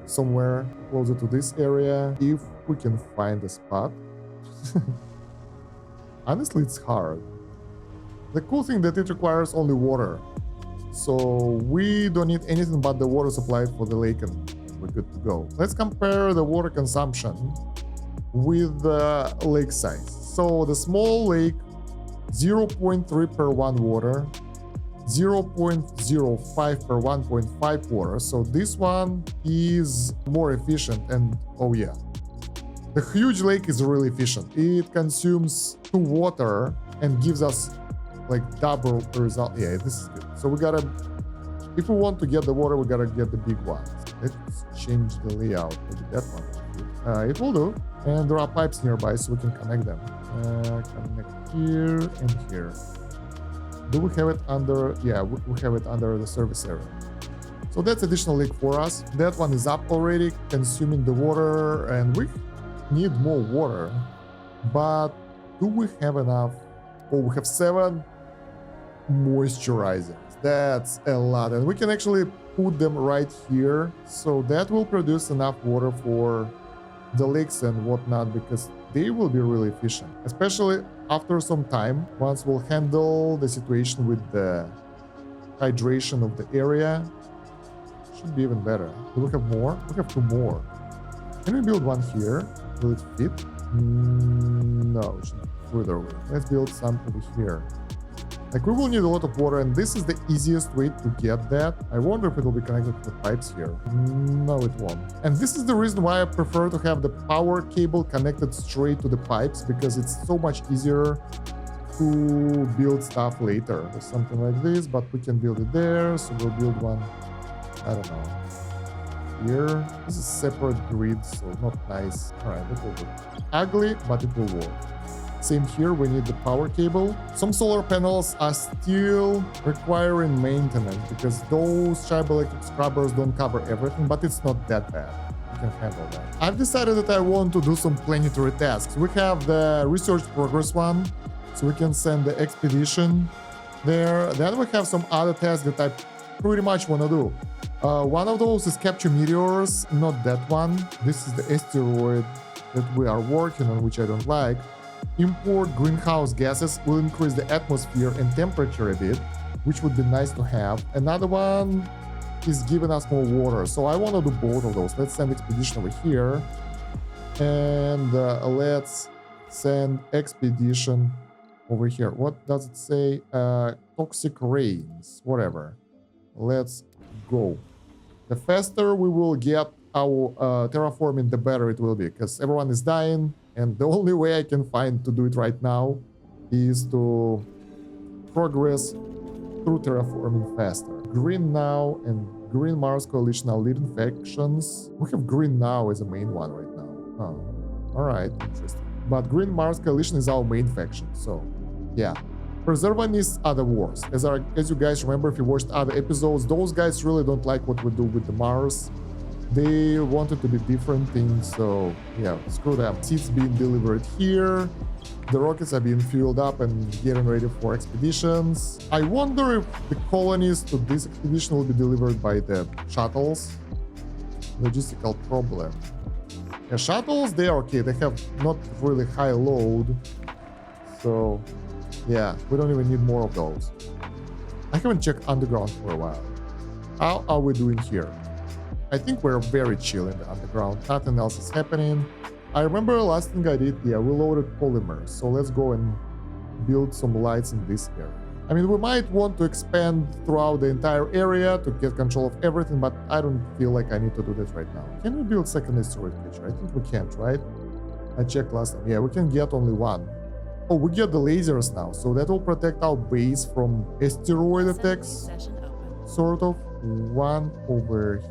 somewhere closer to this area if we can find a spot. Honestly, it's hard. The cool thing that it requires only water. So we don't need anything but the water supply for the lake and we're good to go. Let's compare the water consumption with the lake size. So the small lake, 0.3 per 1 water, 0.05 per 1.5 water. So this one is more efficient, and oh yeah, the huge lake is really efficient. It consumes 2 water and gives us like double result. Yeah, this is good. So we gotta, if we want to get the water, we gotta get the big ones. Let's change the layout. Maybe that one. It will do. And there are pipes nearby, so we can connect them. Connect here and here. Do we have it under? Yeah, we have it under the service area. So that's additional lake for us. That one is up already, consuming the water, and we need more water. But do we have enough? Oh, we have 7 moisturizers. That's a lot, and we can actually put them right here. So that will produce enough water for the lakes and whatnot, because they will be really efficient, especially after some time, once we'll handle the situation with the hydration of the area. Should be even better. Do we have more? We have 2 more. Can we build one here? Will it fit? No, it should be further away. Let's build some over here. Like, we will need a lot of water, and this is the easiest way to get that. I wonder if it will be connected to the pipes here. No, it won't. And this is the reason why I prefer to have the power cable connected straight to the pipes, because it's so much easier to build stuff later. There's something like this, but we can build it there, so we'll build one, I don't know, here. This is separate grid, so not nice. All right, that will do. Ugly, but it will work. Same here, we need the power cable. Some solar panels are still requiring maintenance because those Chiba electric scrubbers don't cover everything, but it's not that bad. We can handle that. I've decided that I want to do some planetary tasks. We have the research progress one, so we can send the expedition there. Then we have some other tasks that I pretty much want to do. One of those is capture meteors, not that one. This is the asteroid that we are working on, which I don't like. Import greenhouse gases will increase the atmosphere and temperature a bit, which would be nice to have. Another one is giving us more water, so I want to do both of those. Let's send expedition over here, and let's send expedition over here. What does it say? Toxic rains, whatever. Let's go. The faster we will get our terraforming, the better it will be, because everyone is dying, and the only way I can find to do it right now is to progress through terraforming faster. Green Now and Green Mars Coalition are leading factions. We have Green Now as a main one right now. Oh, all right, interesting. But Green Mars Coalition is our main faction, so yeah. Preservationists are the worst. As you guys remember, if you watched other episodes, those guys really don't like what we do with the Mars. They wanted to be different things, so yeah, screw them. Seeds being delivered here. The rockets are being fueled up and getting ready for expeditions. I wonder if the colonies to this expedition will be delivered by the shuttles. Logistical problem. Yeah, shuttles, they are okay. They have not really high load. So yeah, we don't even need more of those. I haven't checked underground for a while. How are we doing here? I think we're very chill in the underground. Nothing else is happening. I remember the last thing I did, yeah, we loaded polymers. So let's go and build some lights in this area. I mean, we might want to expand throughout the entire area to get control of everything, but I don't feel like I need to do that right now. Can we build second asteroid catcher? I think we can't, right? I checked last time. Yeah, we can get only one. Oh, we get the lasers now, so that will protect our base from asteroid attacks. Sort of. One over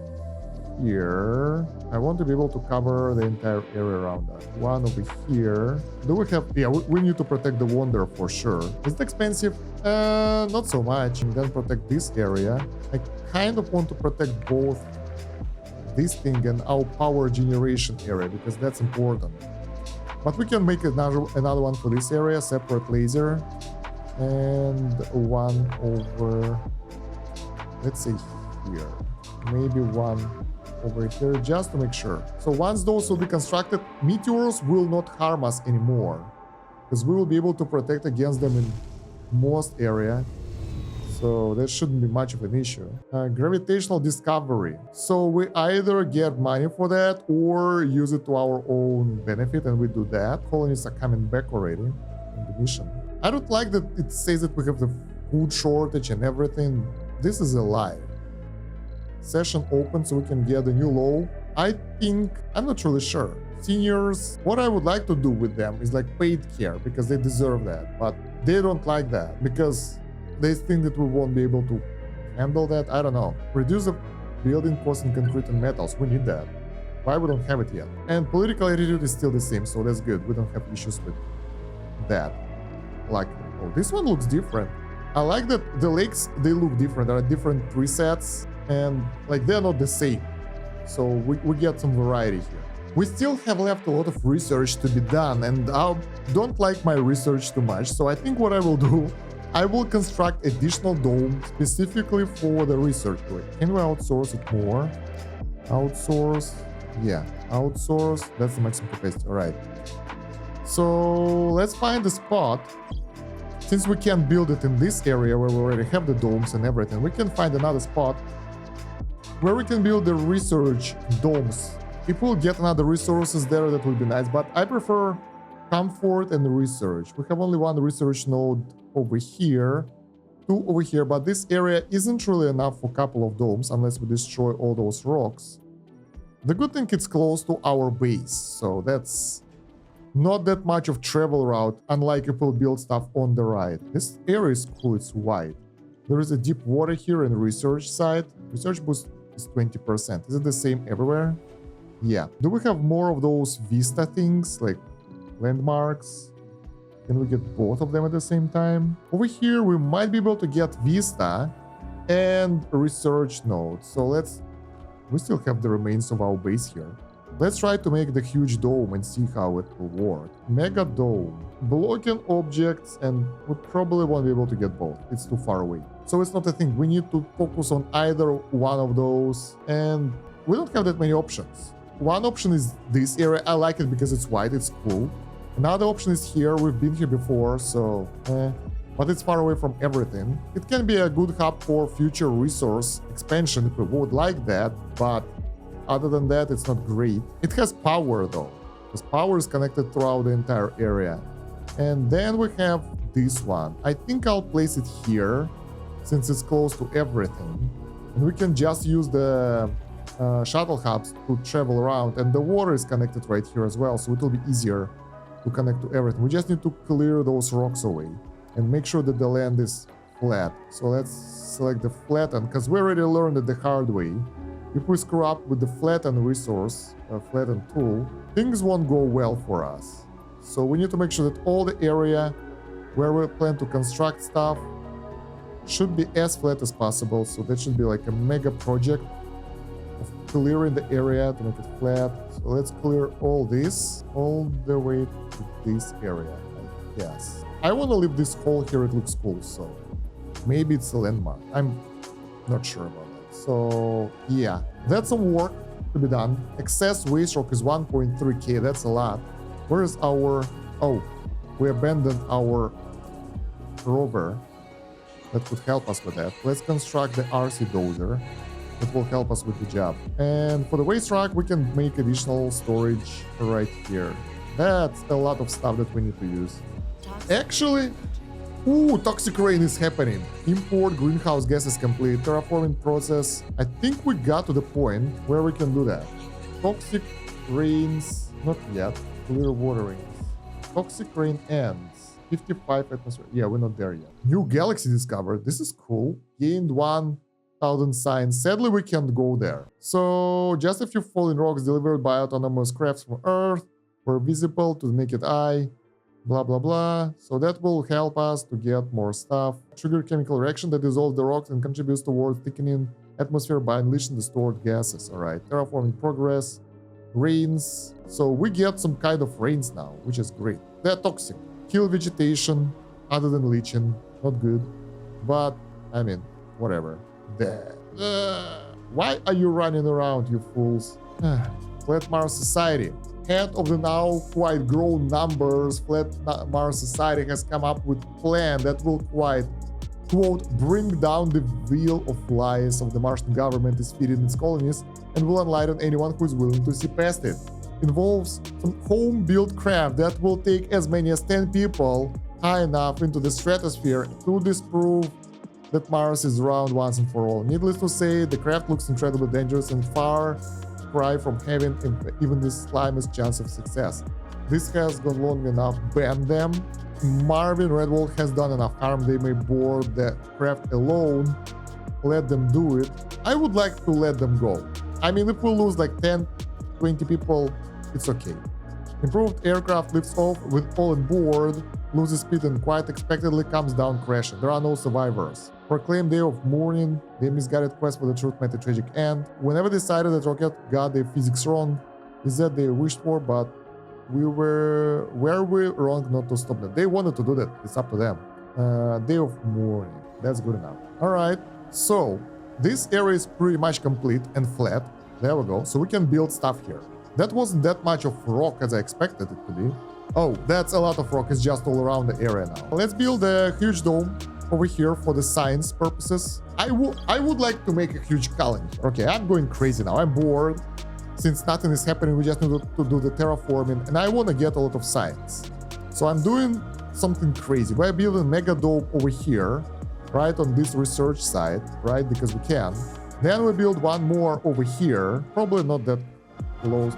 here. I want to be able to cover the entire area around that. One over here. Do we have... Yeah, we need to protect the Wonder for sure. Is it expensive? Not so much. And then protect this area. I kind of want to protect both this thing and our power generation area, because that's important. But we can make another one for this area, separate laser, and one over, let's say here, maybe one over here, just to make sure. So once those will be constructed, meteors will not harm us anymore, because we will be able to protect against them in most area. So that shouldn't be much of an issue. Gravitational discovery. So we either get money for that or use it to our own benefit, and we do that. Colonists are coming back already in the mission. I don't like that it says that we have the food shortage and everything. This is a lie. Session open so we can get a new law. I think, I'm not really sure. Seniors, what I would like to do with them is like paid care, because they deserve that. But they don't like that because they think that we won't be able to handle that. I don't know. Reduce the building cost in concrete and metals. We need that. Why we don't have it yet? And political attitude is still the same, so that's good. We don't have issues with that. Like, oh, this one looks different. I like that the lakes, they look different. There are different presets, and like they're not the same. So we get some variety here. We still have left a lot of research to be done, and I don't like my research too much. So I think what I will do, I will construct additional dome specifically for the research work. Can we outsource it more? Outsource. Yeah, outsource. That's the maximum capacity. All right. So let's find a spot. Since we can't build it in this area where we already have the domes and everything, we can find another spot where we can build the research domes. If we'll get another resources there, that would be nice. But I prefer comfort and research. We have only one research node over here, two over here, but this area isn't really enough for a couple of domes unless we destroy all those rocks. The good thing, it's close to our base, so that's not that much of travel route, unlike if we'll build stuff on the right. This area is cool, it's wide. There is a deep water here in the research side. Research boost is 20%. Is it the same everywhere? Yeah. Do we have more of those vista things, like landmarks? Can we get both of them at the same time? Over here, we might be able to get vista and research nodes. So we still have the remains of our base here. Let's try to make the huge dome and see how it will work. Mega dome. Blocking objects, and we probably won't be able to get both. It's too far away. So it's not a thing. We need to focus on either one of those, and we don't have that many options. One option is this area. I like it because it's wide, it's cool. Another option is here. We've been here before, so but it's far away from everything. It can be a good hub for future resource expansion if we would like that, but other than that, it's not great. It has power though, because power is connected throughout the entire area. And then we have this one. I think I'll place it here since it's close to everything. And we can just use the shuttle hubs to travel around, and the water is connected right here as well, so it will be easier to connect to everything. We just need to clear those rocks away and make sure that the land is flat. So let's select the flatten, because we already learned it the hard way. If we screw up with the flatten resource, flatten tool, things won't go well for us. So we need to make sure that all the area where we plan to construct stuff should be as flat as possible. So that should be like a mega project of clearing the area to make it flat. So let's clear all this all the way to this area, I guess. I want to leave this hole here. It looks cool, so maybe it's a landmark. I'm not sure about that. So yeah, that's some work to be done. Excess waste rock is 1.3k. That's a lot. Where is our... Oh, we abandoned our rover that could help us with that. Let's construct the RC dozer that will help us with the job. And for the waste rock, we can make additional storage right here. That's a lot of stuff that we need to use. Actually, ooh, toxic rain is happening. Import greenhouse gases complete. Terraforming process. I think we got to the point where we can do that. Toxic rains, not yet. Clear water rains. Toxic rain ends. 55 atmosphere. Yeah, we're not there yet. New galaxy discovered. This is cool. Gained 1,000 signs. Sadly, we can't go there. So, just a few fallen rocks delivered by autonomous crafts from Earth were visible to the naked eye. Blah, blah, blah. So that will help us to get more stuff. Trigger chemical reaction that dissolves the rocks and contributes towards thickening atmosphere by unleashing the stored gases. All right. Terraforming progress. Rains. So we get some kind of rains now, which is great. They're toxic. Kill vegetation other than leaching. Not good. But, I mean, whatever. There. Why are you running around, you fools? Flat Mars Society. Head of the now quite grown numbers, Flat Mars Society has come up with a plan that will quite, quote, bring down the wheel of lies of the Martian government is feeding its colonies and will enlighten anyone who is willing to see past it. Involves some home-built craft that will take as many as 10 people high enough into the stratosphere to disprove that Mars is round once and for all. Needless to say, the craft looks incredibly dangerous and far cry from having even the slightest chance of success. This has gone long enough. Ban them. Marvin Redwall has done enough harm. They may board the craft alone. Let them do it. I would like to let them go. I mean, if we lose like 10, 20 people, it's okay. Improved aircraft lifts off with all on board, loses speed and quite expectedly comes down crashing. There are no survivors. Proclaimed day of mourning, the misguided quest for the truth met a tragic end. Whenever they decided that Rocket got their physics wrong, is that they wished for, but were we wrong not to stop them? They wanted to do that, it's up to them. Day of mourning, that's good enough. Alright, so this area is pretty much complete and flat. There we go, so we can build stuff here. That wasn't that much of rock as I expected it to be. Oh, that's a lot of rock, it's just all around the area now. Let's build a huge dome over here for the science purposes. I would like to make a huge colony. Okay, I'm going crazy now, I'm bored. Since nothing is happening, we just need to do the terraforming, and I want to get a lot of science. So I'm doing something crazy. We're building a mega dome over here, right on this research site, right, because we can. Then we build one more over here, probably not that close.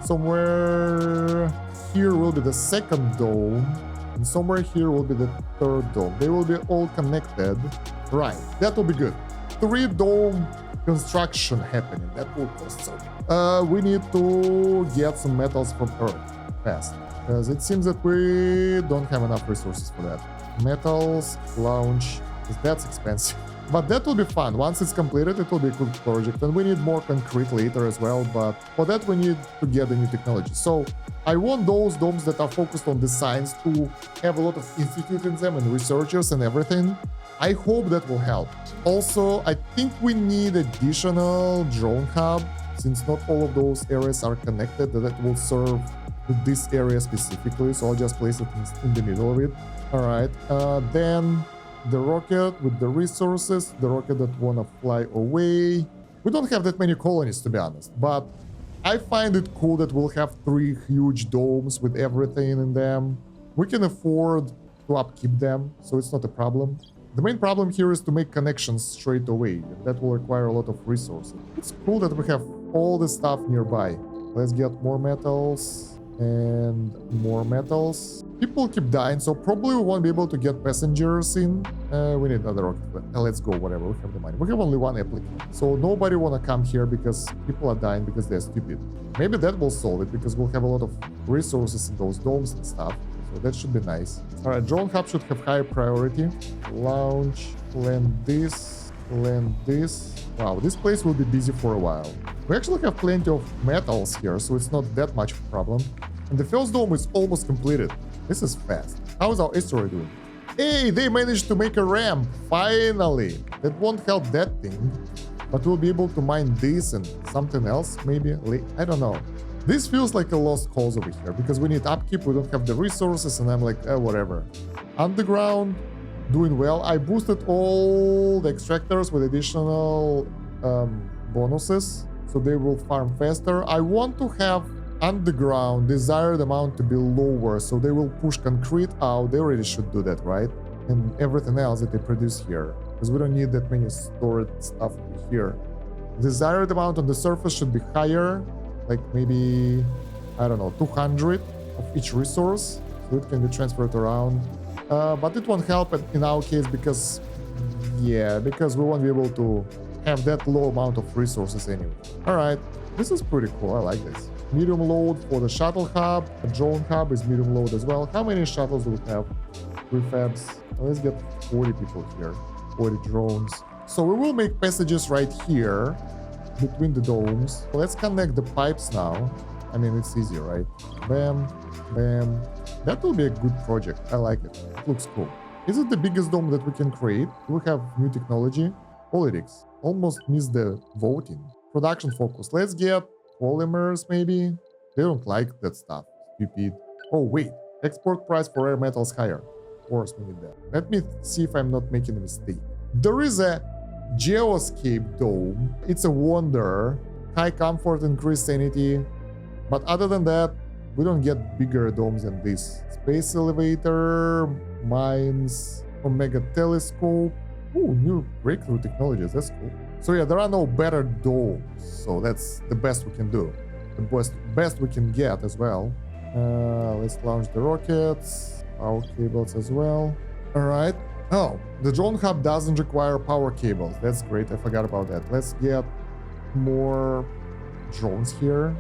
Somewhere here will be the second dome, and somewhere here will be the third dome. They will be all connected. Right, that will be good. 3-dome construction happening. That will cost so much. We need to get some metals from Earth fast, because it seems that we don't have enough resources for that. Metals, launch, because that's expensive. But that will be fun. Once it's completed, it will be a good project. And we need more concrete later as well, but for that we need to get the new technology. So I want those domes that are focused on the science to have a lot of institutes in them and researchers and everything. I hope that will help. Also, I think we need additional drone hub, since not all of those areas are connected, that will serve to this area specifically, so I'll just place it in the middle of it. All right, then the rocket with the resources, the rocket that wanna fly away. We don't have that many colonies, to be honest, but I find it cool that we'll have 3 huge domes with everything in them. We can afford to upkeep them, so it's not a problem. The main problem here is to make connections straight away, and that will require a lot of resources. It's cool that we have all the stuff nearby. Let's get more metals and more metals. People keep dying, so probably we won't be able to get passengers in. We need another rocket. Let's go, whatever, we have the money. We have only 1 applicant, so nobody wanna come here because people are dying because they're stupid. Maybe that will solve it, because we'll have a lot of resources in those domes and stuff. So that should be nice. All right, drone hub should have higher priority. Launch, land this, land this. Wow, this place will be busy for a while. We actually have plenty of metals here, so it's not that much of a problem. And the first dome is almost completed. This is fast. How is our asteroid doing? Hey, they managed to make a ramp, finally. That won't help that thing, but we'll be able to mine this and something else, maybe. I don't know. This feels like a lost cause over here, because we need upkeep, we don't have the resources, and I'm like, whatever. Underground, doing well. I boosted all the extractors with additional bonuses, so they will farm faster. I want to have underground desired amount to be lower, so they will push concrete out. They already should do that, right? And everything else that they produce here, because we don't need that many stored stuff over here. Desired amount on the surface should be higher, like maybe, I don't know, 200 of each resource, so it can be transferred around. But it won't help in our case because we won't be able to have that low amount of resources anyway. All right, this is pretty cool. I like this. Medium load for the shuttle hub. The drone hub is medium load as well. How many shuttles do we have? Prefabs. Let's get 40 people here, 40 drones. So we will make passages right here between the domes. Let's connect the pipes now. I mean, it's easy, right? Bam, bam. That will be a good project. I like it. It looks cool. Is it the biggest dome that we can create? Do we have new technology? Politics. Almost missed the voting. Production focus. Let's get polymers, maybe? They don't like that stuff. Stupid. Oh, wait. Export price for rare metals higher. Of course, we need that. Let me see if I'm not making a mistake. There is a Geoscape dome. It's a wonder. High comfort, increased sanity. But other than that, we don't get bigger domes than this. Space elevator, mines, Omega telescope. Ooh, new breakthrough technologies. That's cool. So yeah, there are no better domes. So that's the best we can do. The best we can get as well. Let's launch the rockets. Power cables as well. All right. Oh, the drone hub doesn't require power cables. That's great. I forgot about that. Let's get more drones here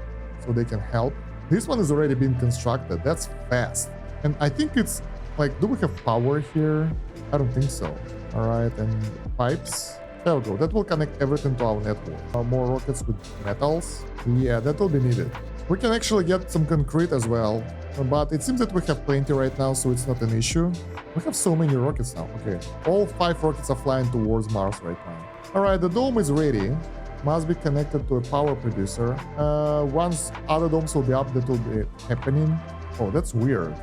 so they can help. This one has already been constructed. That's fast. And I think it's like, do we have power here? I don't think so. All right, and pipes. There we go. That will connect everything to our network. More rockets with metals. Yeah, that will be needed. We can actually get some concrete as well, but it seems that we have plenty right now, so it's not an issue. We have so many rockets now. Okay, all 5 rockets are flying towards Mars right now. All right, the dome is ready. Must be connected to a power producer. Once other domes will be up, that will be happening. Oh, that's weird.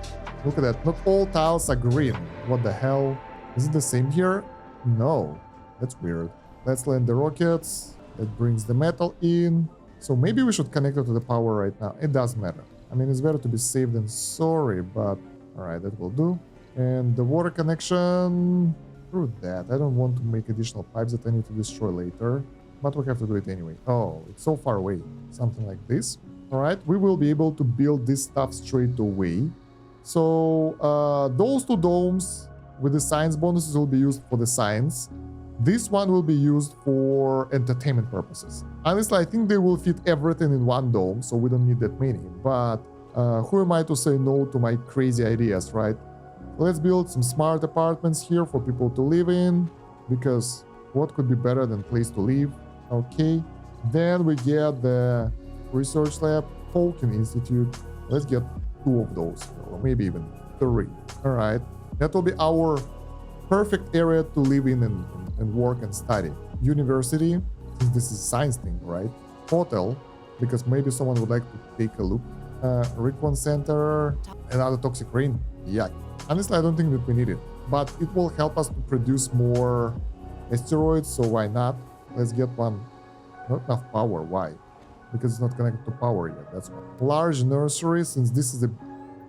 Look at that. Not all tiles are green. What the hell? Is it the same here? No. That's weird. Let's land the rockets. That brings the metal in. So maybe we should connect it to the power right now. It doesn't matter. I mean, it's better to be safe than sorry, but all right, that will do. And the water connection, screw that. I don't want to make additional pipes that I need to destroy later, but we have to do it anyway. Oh, it's so far away. Something like this. All right, we will be able to build this stuff straight away. So those 2 domes with the science bonuses will be used for the science. This one will be used for entertainment purposes. Honestly, I think they will fit everything in one dome, so we don't need that many. But who am I to say no to my crazy ideas, right? Let's build some smart apartments here for people to live in, because what could be better than place to live? Okay. Then we get the research lab, Tolkien Institute. Let's get 2 of those, or maybe even 3. All right. That will be our perfect area to live in and work and study. University, since this is a science thing, right? Hotel, because maybe someone would like to take a look. Recon Center, another toxic rain. Yuck. Honestly, I don't think that we need it, but it will help us to produce more asteroids, so why not? Let's get one. Not enough power. Why? Because it's not connected to power yet. That's why. Large nursery, since this is a...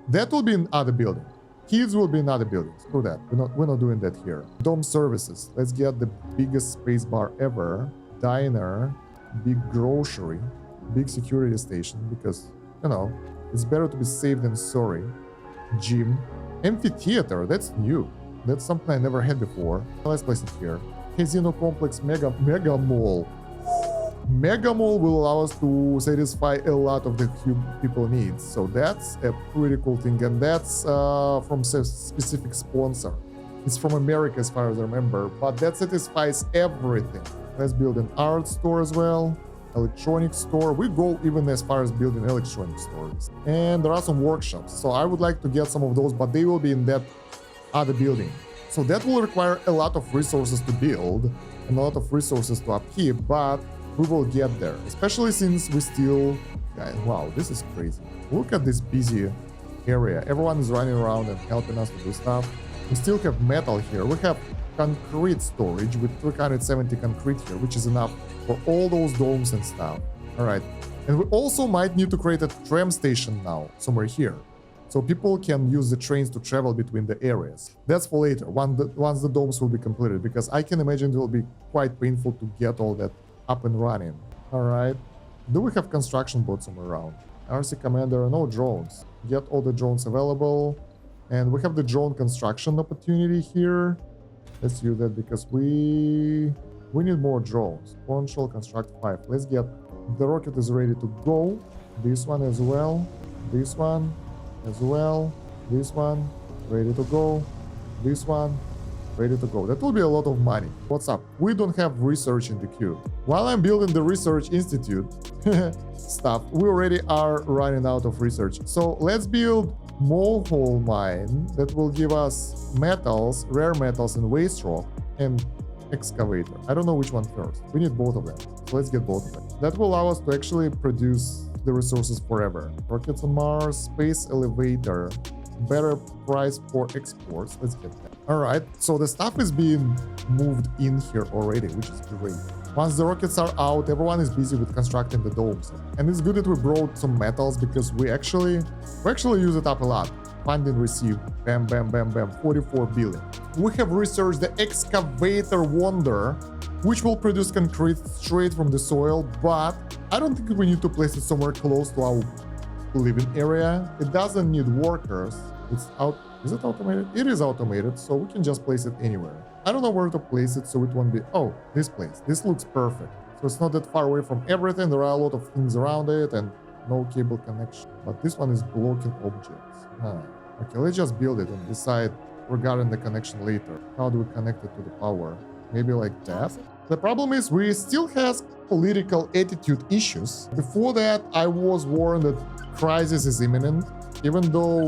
That will be in other building. Kids will be in other buildings. Do that. We're not doing that here. Dome services. Let's get the biggest space bar ever. Diner. Big grocery. Big security station. Because, you know, it's better to be safe than sorry. Gym. Amphitheater. That's new. That's something I never had before. Let's place it here. Casino complex. Mega mall. Mega Mall will allow us to satisfy a lot of the people needs, so that's a pretty cool thing, and that's from a specific sponsor. It's from America as far as I remember, but that satisfies everything. Let's build an art store as well, electronics store. We go even as far as building electronic stores, and there are some workshops, so I would like to get some of those, but they will be in that other building. So that will require a lot of resources to build and a lot of resources to upkeep, but we will get there, especially since we still... Wow, this is crazy. Look at this busy area. Everyone is running around and helping us to do stuff. We still have metal here. We have concrete storage with 370 concrete here, which is enough for all those domes and stuff. All right. And we also might need to create a tram station now, somewhere here, so people can use the trains to travel between the areas. That's for later, once the domes will be completed, because I can imagine it will be quite painful to get all that up and running. All right. Do we have construction boats somewhere around? RC Commander, no drones. Get all the drones available. And we have the drone construction opportunity here. Let's use that because we need more drones. Control, construct 5. Let's get... The rocket is ready to go. This one as well. This one as well. This one ready to go. This one ready to go. That will be a lot of money. What's up? We don't have research in the queue. While I'm building the research institute stuff, we already are running out of research. So let's build mole mine that will give us metals, rare metals, and waste rock, and excavator. I don't know which one first. We need both of them. So let's get both of them. That will allow us to actually produce the resources forever. Rockets on Mars, space elevator, better price for exports. Let's get that. All right, so the stuff is being moved in here already, which is great. Once the rockets are out, everyone is busy with constructing the domes. And it's good that we brought some metals because we actually use it up a lot. Funding received, bam, bam, bam, bam, 44 billion. We have researched the excavator wonder, which will produce concrete straight from the soil, but I don't think we need to place it somewhere close to our living area. It doesn't need workers. It's out. Is it automated? It is automated, so we can just place it anywhere. I don't know where to place it, so it won't be... Oh, this place. This looks perfect. So it's not that far away from everything. There are a lot of things around it and no cable connection. But this one is blocking objects. Okay, let's just build it and decide regarding the connection later. How do we connect it to the power? Maybe like that? The problem is we still have political attitude issues. Before that, I was warned that crisis is imminent, even though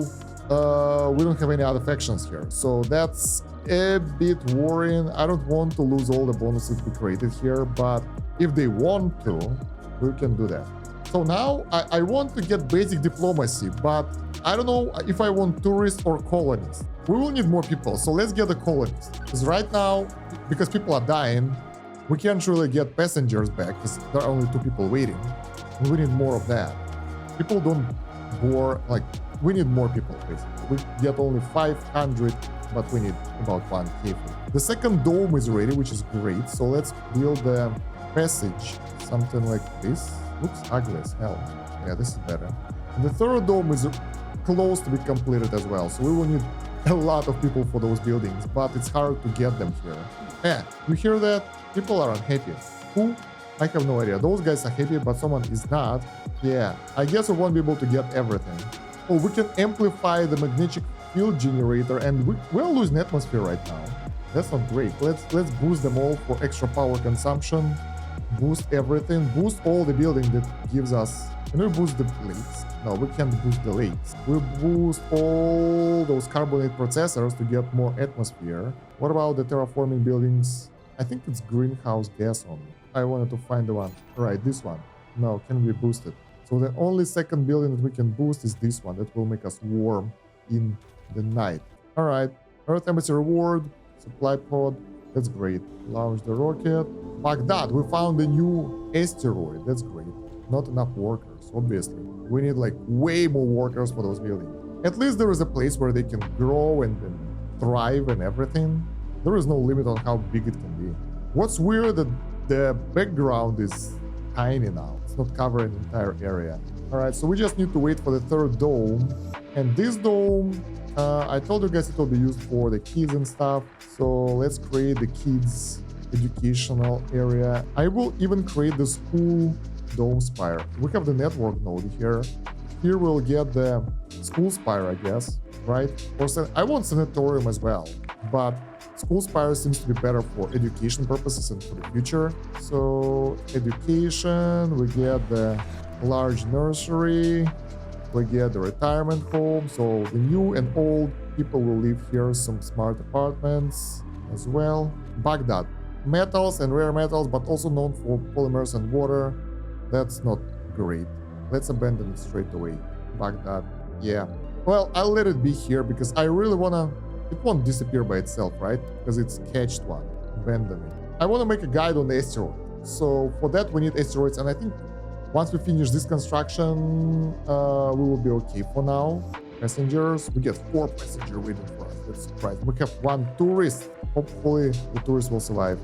we don't have any other factions here. So that's a bit worrying. I don't want to lose all the bonuses we created here, but if they want to, we can do that. So now I want to get basic diplomacy, but I don't know if I want tourists or colonists. We will need more people, so let's get the colonists. Because right now, because people are dying, we can't really get passengers back because there are only 2 people waiting. And we need more of that. People don't bore, like, we need more people, basically. We get only 500, but we need about 1K. The second dome is ready, which is great. So let's build the passage, something like this. Looks ugly as hell. Yeah, this is better. And the third dome is close to be completed as well. So we will need a lot of people for those buildings, but it's hard to get them here. Yeah, you hear that? People are unhappy. Who? I have no idea. Those guys are happy, but someone is not. Yeah, I guess we won't be able to get everything. Oh, we can amplify the magnetic field generator, and we're losing atmosphere right now. That's not great. Let's boost them all for extra power consumption. Boost everything. Boost all the building that gives us... Can we boost the lakes? No, we can't boost the lakes. We boost all those carbonate processors to get more atmosphere. What about the terraforming buildings? I think it's greenhouse gas only. I wanted to find the one. Right, this one. No, can be boosted. So So the only second building that we can boost is this one. That will make us warm in the night. All right. Earth Embassy reward. Supply pod. That's great. Launch the rocket. Baghdad. We found a new asteroid. That's great. Not enough workers, obviously. We need like way more workers for those buildings. At least there is a place where they can grow and thrive and everything. There is no limit on how big it can be. What's weird that the background is tiny now. It's not covering the entire area. All right, so we just need to wait for the third dome. And this dome, I told you guys it will be used for the kids and stuff. So let's create the kids educational area. I will even create the school dome spire. We have the network node here. Here we'll get the school spire, I guess, right? Or I want sanatorium as well, but school spire seems to be better for education purposes and for the future. So education, we get the large nursery, we get the retirement home. So the new and old people will live here, some smart apartments as well. Baghdad, metals and rare metals, but also known for polymers and water. That's not great. Let's abandon it straight away. Baghdad, yeah. Well, I'll let it be here because I really wanna... It won't disappear by itself, right? Because it's catched one. Abandon it. I wanna make a guide on the asteroid. So for that we need asteroids, and I think once we finish this construction, we will be okay for now. Passengers, we get 4 passengers waiting for us. That's surprising. We have 1 tourist. Hopefully the tourist will survive.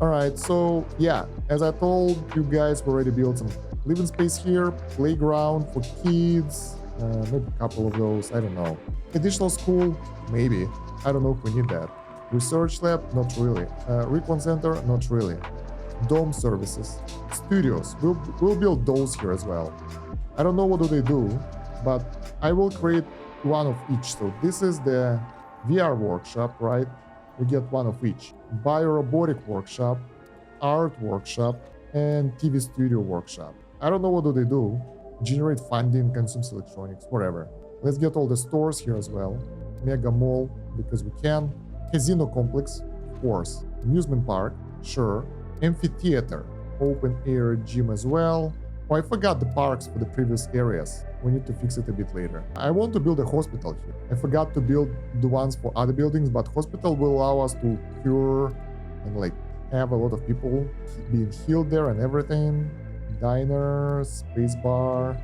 All right, so yeah, as I told you guys, we already built some living space here, playground for kids, maybe a couple of those, I don't know. Additional school, maybe. I don't know if we need that. Research lab, not really. Recon center, not really. Dome services, studios, we'll build those here as well. I don't know what do they do, but I will create 1 of each. So this is the VR workshop, right? We get 1 of each. Biorobotic workshop, art workshop, and TV studio workshop. I don't know what do they do. Generate funding, consumes electronics, whatever. Let's get all the stores here as well. Mega mall, because we can. Casino complex, of course. Amusement park, sure. Amphitheater, open air gym as well. Oh, I forgot the parks for the previous areas. We need to fix it a bit later. I want to build a hospital here. I forgot to build the ones for other buildings, but hospital will allow us to cure and like have a lot of people being healed there and everything. Diner, space bar.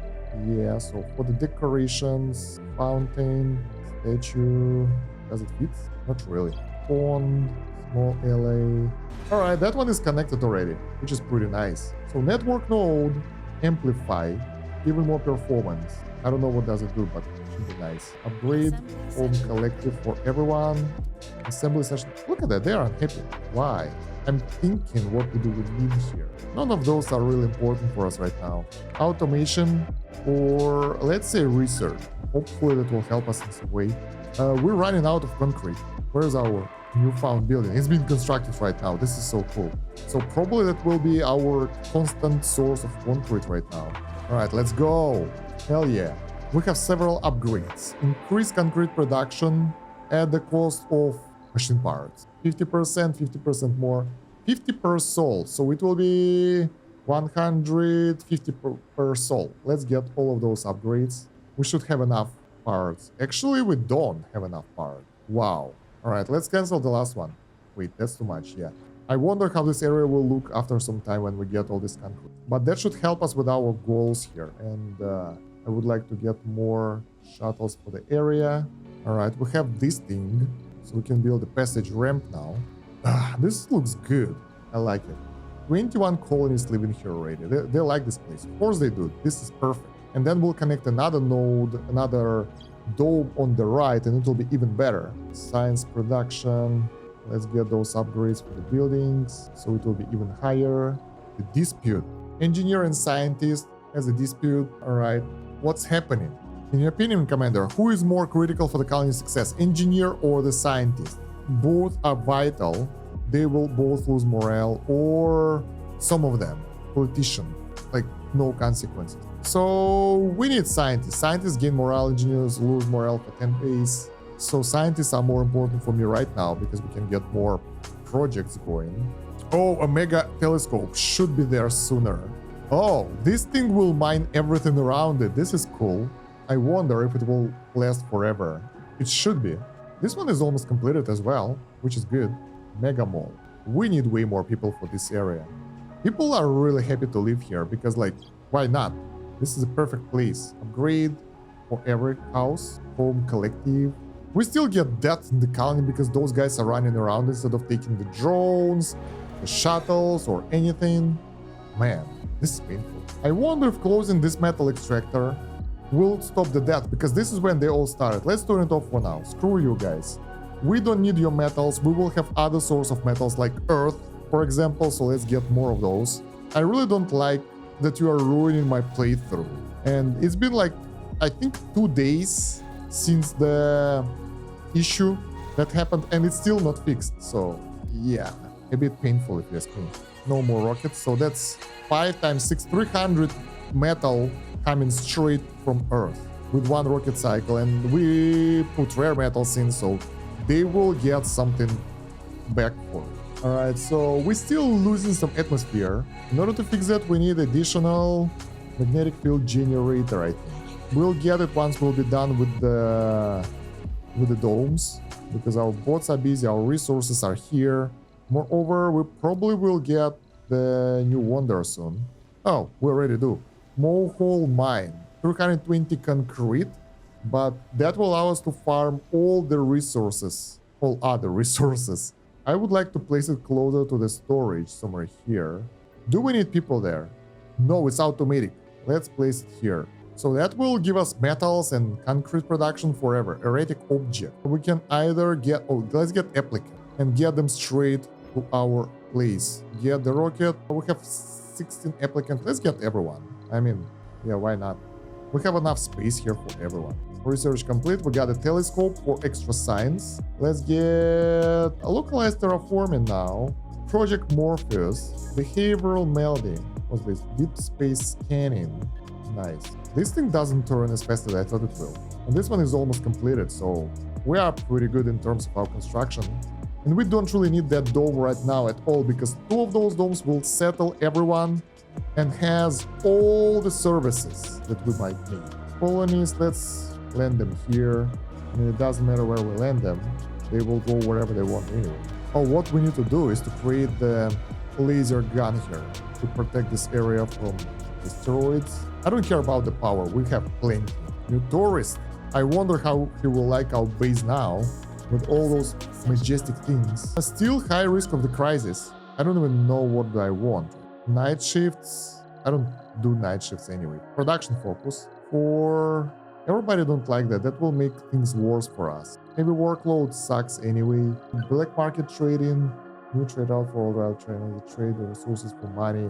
Yeah, so for the decorations, fountain, statue. Does it fit? Not really. Pond, small LA. All right, that one is connected already, which is pretty nice. So network node, amplify, even more performance. I don't know what does it do, but it should be nice. Upgrade, home collective for everyone. Assembly session. Look at that, they are unhappy. Why? I'm thinking what do we need here. None of those are really important for us right now. Automation or let's say research. Hopefully that will help us in some way. We're running out of concrete. Where's our newfound building? It's being constructed right now. This is so cool. So probably that will be our constant source of concrete right now. All right, let's go. Hell yeah. We have several upgrades. Increase concrete production at the cost of machine parts. 50%, 50% more. 50 per soul. So it will be 150 per soul. Let's get all of those upgrades. We should have enough parts. Actually, we don't have enough parts. Wow. All right, let's cancel the last one. Wait, that's too much, yeah. I wonder how this area will look after some time when we get all this concrete. But that should help us with our goals here. And I would like to get more shuttles for the area. All right, we have this thing. So we can build a passage ramp now. This looks good. I like it. 21 colonists living here already. They like this place. Of course they do. This is perfect. And then we'll connect another node, another dome on the right, and it will be even better. Science production. Let's get those upgrades for the buildings, so it will be even higher. The dispute. Engineer and scientist has a dispute. All right. What's happening? In your opinion, Commander, who is more critical for the colony's success, engineer or the scientist? Both are vital. They will both lose morale, or some of them. Politician, like no consequences. So we need scientists. Scientists gain morale, engineers lose morale for 10 days. So scientists are more important for me right now because we can get more projects going. Oh, a mega telescope should be there sooner. Oh, this thing will mine everything around it. This is cool. I wonder if it will last forever. It should be. This one is almost completed as well, which is good. Mega Mall. We need way more people for this area. People are really happy to live here because, like, why not? This is a perfect place. Upgrade for every house, home, collective. We still get death in the colony because those guys are running around instead of taking the drones, the shuttles, or anything. Man, this is painful. I wonder if closing this metal extractor will stop the death, because this is when they all started. Let's turn it off for now. Screw you guys. We don't need your metals. We will have other source of metals like earth, for example, so let's get more of those. I really don't like that you are ruining my playthrough. And it's been like, I think 2 days since the issue that happened, and it's still not fixed. So yeah, a bit painful if you ask me. No more rockets, so that's 5 times 6, 300 metal coming straight from Earth with one rocket cycle, and we put rare metals in, so they will get something back for it. All right, so we're still losing some atmosphere. In order to fix that, we need additional magnetic field generator, I think. We'll get it once we'll be done with the domes, because our bots are busy, our resources are here. Moreover, we probably will get the new wonder soon. Oh, we already do. Mohole mine, 320 concrete, but that will allow us to farm all the resources, all other resources. I would like to place it closer to the storage, somewhere here. Do we need people there? No, it's automatic. Let's place it here. So that will give us metals and concrete production forever. Erratic object. We can either get, oh, let's get applicant and get them straight to our place. Get the rocket. We have 16 applicants. Let's get everyone. I mean, yeah, why not? We have enough space here for everyone. Research complete. We got a telescope for extra science. Let's get a localized terraforming now. Project Morpheus. Behavioral melding. What's this? Deep space scanning. Nice. This thing doesn't turn as fast as I thought it will. And this one is almost completed, so we are pretty good in terms of our construction. And we don't really need that dome right now at all, because 2 of those domes will settle everyone and has all the services that we might need. Colonies, let's land them here. I mean, it doesn't matter where we land them. They will go wherever they want anyway. Oh, what we need to do is to create the laser gun here to protect this area from asteroids. I don't care about the power, we have plenty. New tourist. I wonder how he will like our base now with all those majestic things. Still high risk of the crisis. I don't even know what I want. Night shifts. I don't do night shifts anyway. Production focus. For everybody don't like that. That will make things worse for us. Maybe workload sucks anyway. Black market trading. New trade out for all route trading. Trade the resources for money.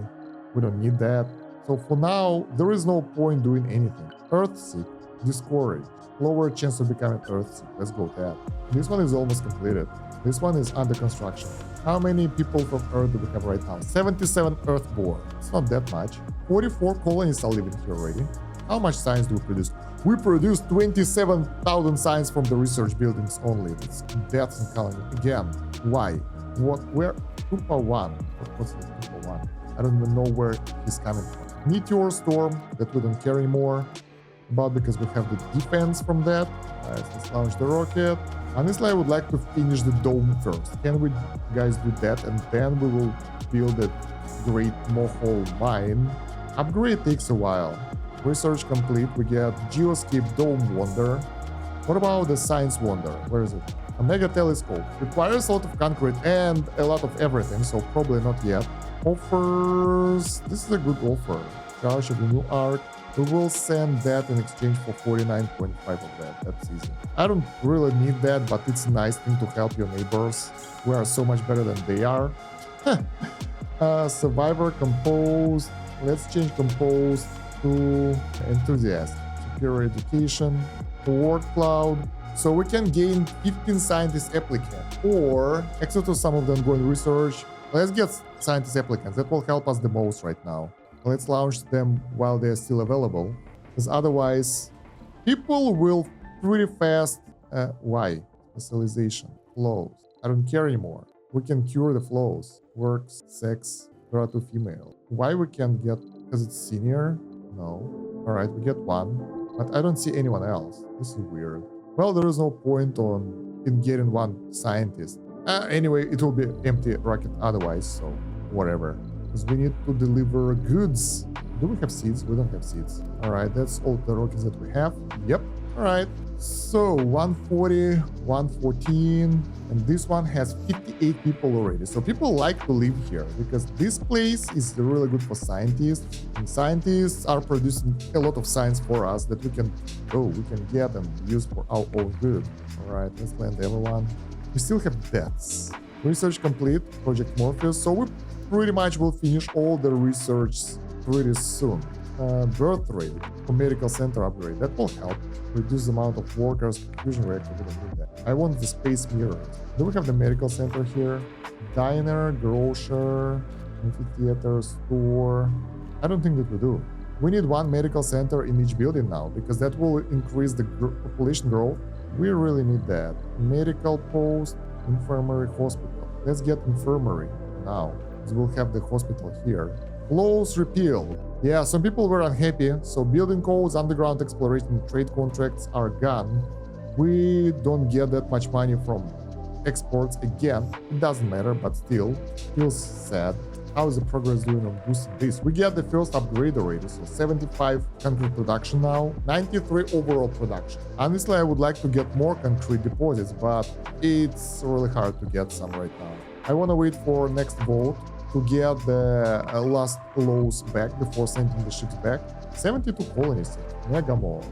We don't need that. So for now, there is no point doing anything. Earthseek, discourage, lower chance of becoming Earthseek. Let's go with that. This one is almost completed. This one is under construction. How many people from Earth do we have right now? 77 Earthborn. It's not that much. 44 colonists are living here already. How much science do we produce? We produce 27,000 science from the research buildings only. It's deaths in colony. Again, why? What? Where? Koopa 1. What's this Koopa 1? I don't even know where he's coming from. Meteor storm that we don't care anymore about because we have the defense from that. Let's launch the rocket. Honestly, I would like to finish the dome first. Can we guys do that? And then we will build a great Mohole mine. Upgrade takes a while. Research complete. We get Geoscape Dome Wonder. What about the Science Wonder? Where is it? A mega telescope. Requires a lot of concrete and a lot of everything, so probably not yet. Offers. This is a good offer. Charge of a new arc. We will send that in exchange for 49.5 of that. That's easy. I don't really need that, but it's a nice thing to help your neighbors. We are so much better than they are. Survivor composed. Let's change composed to enthusiast. Superior education. Word cloud. So we can gain 15 scientist applicants, or except to some of them going research. Let's get scientist applicants. That will help us the most right now. Let's launch them while they're still available, because otherwise people will pretty fast. Why? Specialization. Flows. I don't care anymore. We can cure the flows. Works, sex, there are 2 female. Why we can't get Because it's senior? No. Alright, we get one. But I don't see anyone else. This is weird. Well, there is no point in getting one scientist. Anyway, it will be empty rocket otherwise, so whatever. Because we need to deliver goods. Do we have seeds? We don't have seeds. Alright, that's all the rockets that we have. Yep. Alright. So 140, 114, and this one has 58 people already. So people like to live here because this place is really good for scientists. And scientists are producing a lot of science for us that we can get and use for our own good. Alright, let's land everyone. We still have deaths. Research complete, Project Morpheus. So we pretty much will finish all the research pretty soon. Birth rate for medical center upgrade, that will help reduce the amount of workers. Fusion reactor, we don't need that. I want the space mirrors. Do we have the medical center here? Diner, grocer, amphitheater, store. I don't think that we do. We need one medical center in each building now because that will increase the population growth. We really need that. Medical post, infirmary, hospital. Let's get infirmary now because we'll have the hospital here. Laws repealed. Yeah, some people were unhappy, so building codes, underground exploration, and trade contracts are gone. We don't get that much money from exports again. It doesn't matter, but still, feels sad. How is the progress doing on boosting this? We get the first upgrade already, so 75 concrete production now, 93 overall production. Honestly, I would like to get more concrete deposits, but it's really hard to get some right now. I want to wait for next vote to get the last laws back before sending the ships back. 72 colonists, mega mall.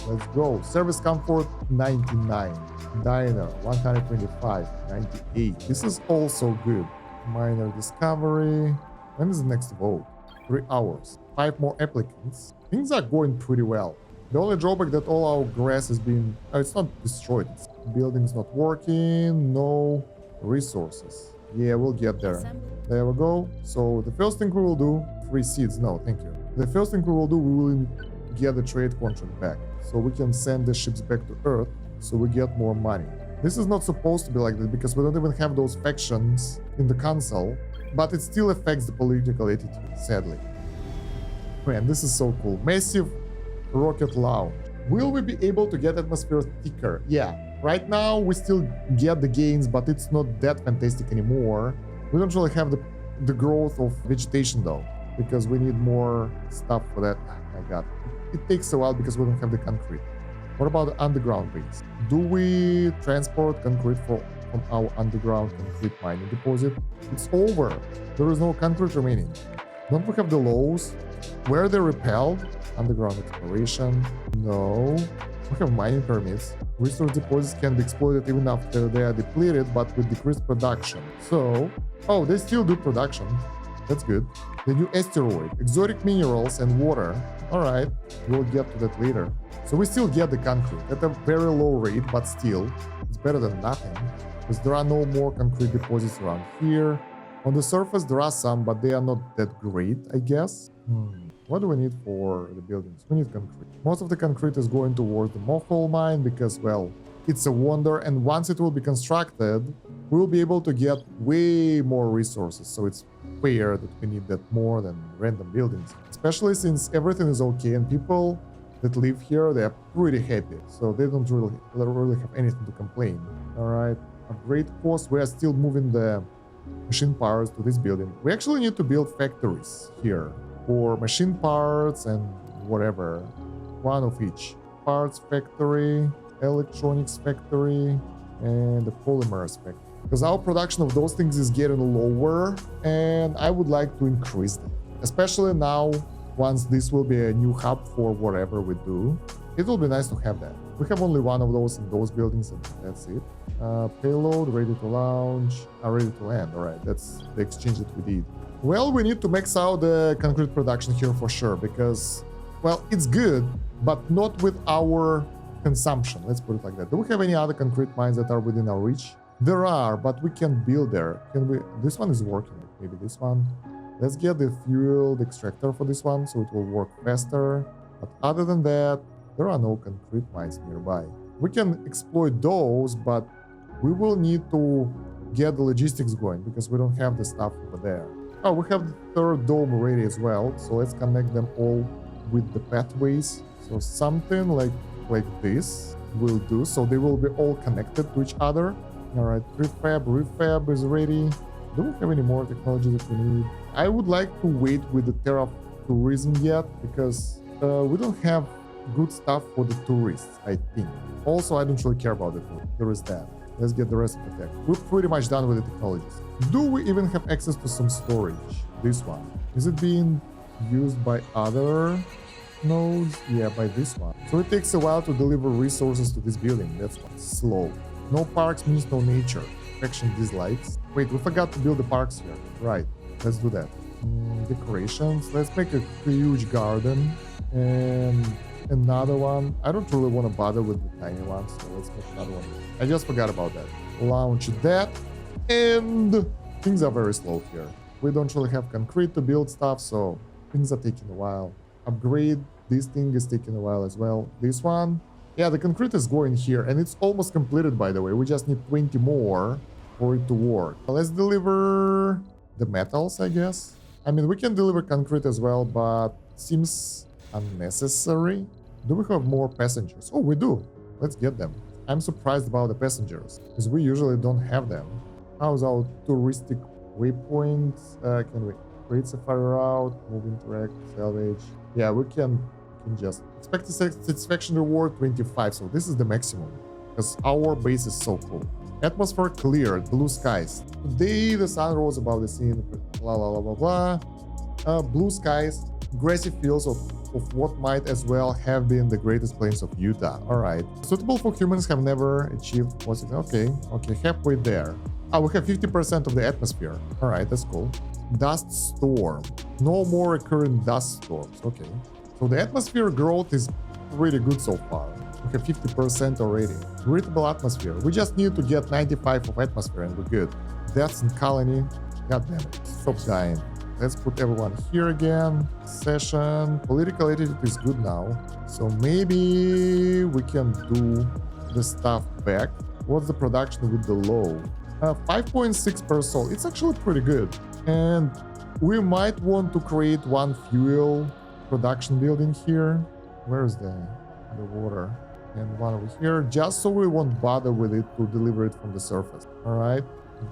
Let's go. Service comfort 99, diner 125, 98. This is also good. Minor discovery. When is the next vote? 3 hours. 5 more applicants. Things are going pretty well. The only drawback that all our grass is being it's not destroyed. Building's not working. No resources. Yeah, we'll get there. There we go. So the first thing we will do, 3 seeds. No, thank you. The first thing we will do, we will get the trade contract back. So we can send the ships back to Earth so we get more money. This is not supposed to be like this because we don't even have those factions in the console, but it still affects the political attitude, sadly. Man, this is so cool. Massive rocket launch. Will we be able to get atmosphere thicker? Yeah. Right now, we still get the gains, but it's not that fantastic anymore. We don't really have the growth of vegetation, though, because we need more stuff for that. Oh my god. It takes a while because we don't have the concrete. What about the underground base? Do we transport concrete from our underground concrete mining deposit? It's over. There is no concrete remaining. Don't we have the laws? Where they repelled? Underground exploration? No. We have mining permits. Resource deposits can be exploited even after they are depleted, but with decreased production. So, oh, they still do production. That's good. The new asteroid, exotic minerals and water. Alright, we'll get to that later. So we still get the concrete at a very low rate, but still, it's better than nothing. Because there are no more concrete deposits around here. On the surface there are some, but they are not that great, I guess. What do we need for the buildings? We need concrete. Most of the concrete is going towards the Mohole mine because, well, it's a wonder, and once it will be constructed, we will be able to get way more resources. So it's fair that we need that more than random buildings. Especially since everything is okay and people that live here, they are pretty happy. So they don't really have anything to complain. Alright, upgrade cost. We are still moving the machine parts to this building. We actually need to build factories here for machine parts and whatever. One of each. Parts factory, electronics factory, and the polymers factory. Because our production of those things is getting lower, and I would like to increase them. Especially now, once this will be a new hub for whatever we do. It will be nice to have that. We have only one of those in those buildings, and that's it. Payload, ready to launch, ready to land. Alright, that's the exchange that we did. Well, we need to max out the concrete production here for sure, because, well, it's good, but not with our consumption. Let's put it like that. Do we have any other concrete mines that are within our reach? There are, but we can't build there. Can we? This one is working. Maybe this one. Let's get the fuel extractor for this one, so it will work faster. But other than that, there are no concrete mines nearby. We can exploit those, but we will need to get the logistics going because we don't have the stuff over there. Oh, we have the third dome ready as well. So let's connect them all with the pathways. So something like this will do. So they will be all connected to each other. All right, refab is ready. Do we have any more technology that we need? I would like to wait with the Terra tourism yet because we don't have good stuff for the tourists, I think. Also, I don't really care about it. There is that. Let's get the rest of the tech. We're pretty much done with the technologies. Do we even have access to some storage? This one. Is it being used by other nodes? Yeah, by this one. So it takes a while to deliver resources to this building. That's what's slow. No parks means no nature. Faction dislikes. Wait, we forgot to build the parks here. Right. Let's do that. Decorations. Let's make a huge garden. And another one. I don't really want to bother with the tiny ones, so let's make another one. I just forgot about that. Launch that. And things are very slow here. We don't really have concrete to build stuff, so things are taking a while. Upgrade. This thing is taking a while as well. This one. Yeah, the concrete is going here, and it's almost completed, by the way. We just need 20 more for it to work. Let's deliver the metals, I guess. I mean, we can deliver concrete as well, but seems unnecessary. Do we have more passengers? Oh, we do. Let's get them. I'm surprised about the passengers, because we usually don't have them. How's our touristic waypoints? Can we create safari route, move, interact, salvage? Yeah, we can just expected satisfaction reward 25. So this is the maximum, because our base is so cool. Atmosphere cleared, blue skies. Today the sun rose above the scene. Blah blah blah blah blah. Blue skies, grassy fields of what might as well have been the greatest plains of Utah. All right. Suitable for humans have never achieved. What's it? Okay, halfway there. Ah, we have 50% of the atmosphere. All right, that's cool. Dust storm. No more recurring dust storms. Okay. So the atmosphere growth is pretty good so far. We have 50% already. Breathable atmosphere. We just need to get 95 of atmosphere and we're good. That's in colony. God damn it. Stop dying. Let's put everyone here again. Session. Political attitude is good now. So maybe we can do the stuff back. What's the production with the low? 5.6 per soul. It's actually pretty good. And we might want to create one fuel production building here. Where's the water? And one over here, just so we won't bother with it to deliver it from the surface. All right.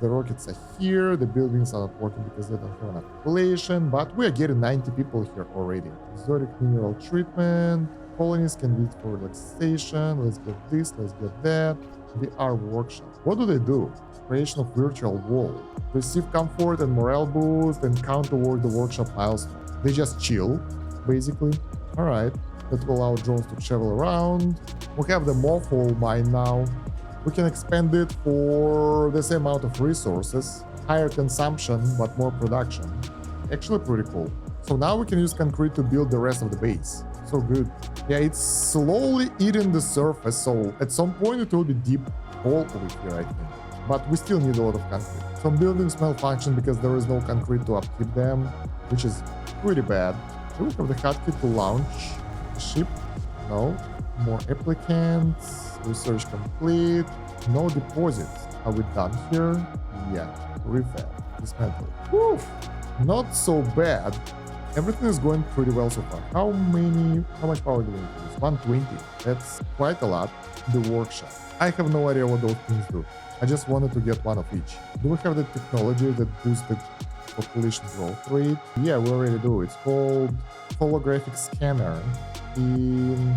The rockets are here. The buildings are not working because they don't have enough population, but we are getting 90 people here already. Exotic mineral treatment. Colonies can be for relaxation. Let's get this. Let's get that. VR workshop. What do they do? Creation of virtual wall. Receive comfort and morale boost and count toward the workshop milestone. They just chill, basically. All right. That will allow drones to travel around. We have the Morphle mine now. We can expand it for the same amount of resources, higher consumption, but more production. Actually pretty cool. So now we can use concrete to build the rest of the base. So good. Yeah, it's slowly eating the surface, so at some point it will be deep hole over here, I think. But we still need a lot of concrete. Some buildings malfunction because there is no concrete to upkeep them, which is pretty bad. Do we have the hotkey to launch the ship? No. More applicants. Research complete. No deposits. Are we done here? Yeah. Refab. Dismantle. Woof. Not so bad. Everything is going pretty well so far. How much power do we use? 120. That's quite a lot. The workshop. I have no idea what those things do. I just wanted to get one of each. Do we have the technology that boosts the population growth rate? Yeah, we already do. It's called holographic scanner in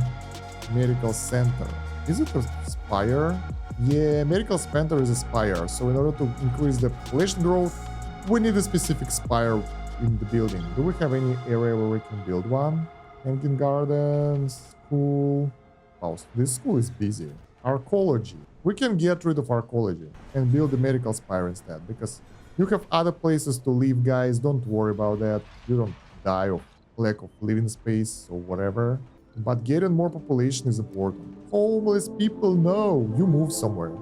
medical center. Is it a spire? Yeah, medical center is a spire. So in order to increase the population growth, we need a specific spire in the building. Do we have any area where we can build one? Hanging gardens, school. Oh, this school is busy. Archaeology. We can get rid of archaeology and build the medical spire instead, because you have other places to live, guys. Don't worry about that. You don't die of lack of living space or whatever. But getting more population is important. Homeless people, no. You move somewhere,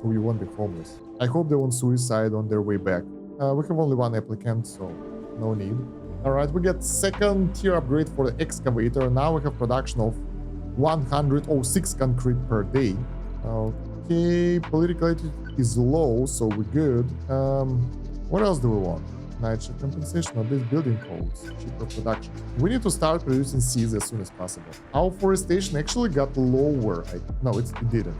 so you won't be homeless. I hope they won't suicide on their way back. We have only one applicant, so no need. All right, we get second tier upgrade for the excavator. Now we have production of 106 concrete per day. Okay, political attitude is low, so we're good. What else do we want? Night shift compensation on these building codes. Cheaper production. We need to start producing seeds as soon as possible. Our forestation actually got lower. No, it didn't.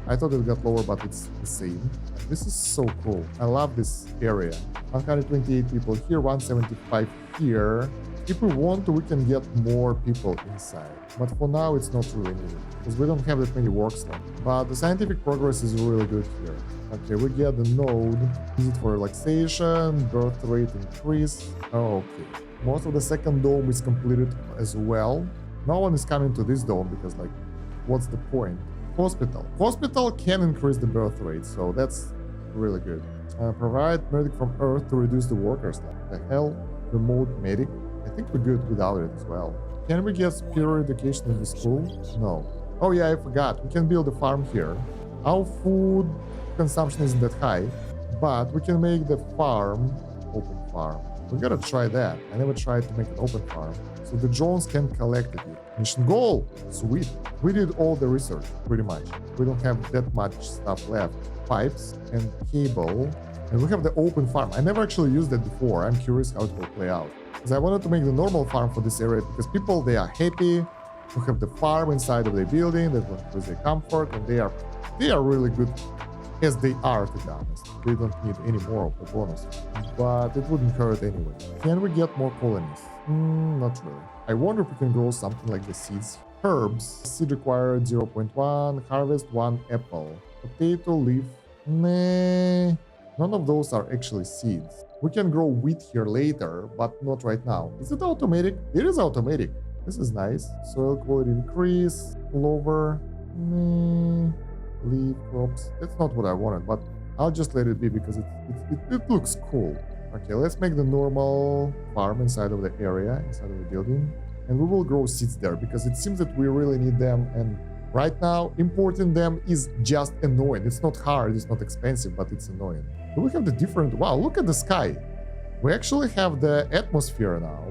I thought it got lower, but it's the same. This is so cool. I love this area. 128 people here, 175 here. If we want to, we can get more people inside. But for now, it's not really needed, because we don't have that many works left. But the scientific progress is really good here. Okay, we get the node. Use it for relaxation, birth rate increase. Oh, okay. Most of the second dome is completed as well. No one is coming to this dome because, like, what's the point? Hospital. Hospital can increase the birth rate, so that's really good. Provide medic from Earth to reduce the workers. The hell? Remote medic? I think we're good without it as well. Can we get superior education in the school? No. Oh yeah, I forgot. We can build a farm here. Our food consumption isn't that high, but we can make the farm open farm. We gotta try that. I never tried to make an open farm. So the drones can collect it. Mission goal! Sweet. We did all the research, pretty much. We don't have that much stuff left. Pipes and cable. And we have the open farm. I never actually used that before. I'm curious how it will play out. Because I wanted to make the normal farm for this area because people, they are happy to have the farm inside of their building. That will increase their comfort, and they are really good as they are, to be honest. They don't need any more of the bonus. But it wouldn't hurt anyway. Can we get more colonies? Not really. I wonder if we can grow something like the seeds. Herbs. Seed required 0.1. Harvest 1 apple. Potato leaf. Nah. None of those are actually seeds. We can grow wheat here later, but not right now. Is it automatic? It is automatic. This is nice. Soil quality increase. Clover. Nah. Leaf crops. That's not what I wanted, but I'll just let it be because it looks cool. Okay, let's make the normal farm inside of the area, inside of the building. And we will grow seeds there because it seems that we really need them. And right now, importing them is just annoying. It's not hard, it's not expensive, but it's annoying. Do we have the different... Wow, look at the sky. We actually have the atmosphere now.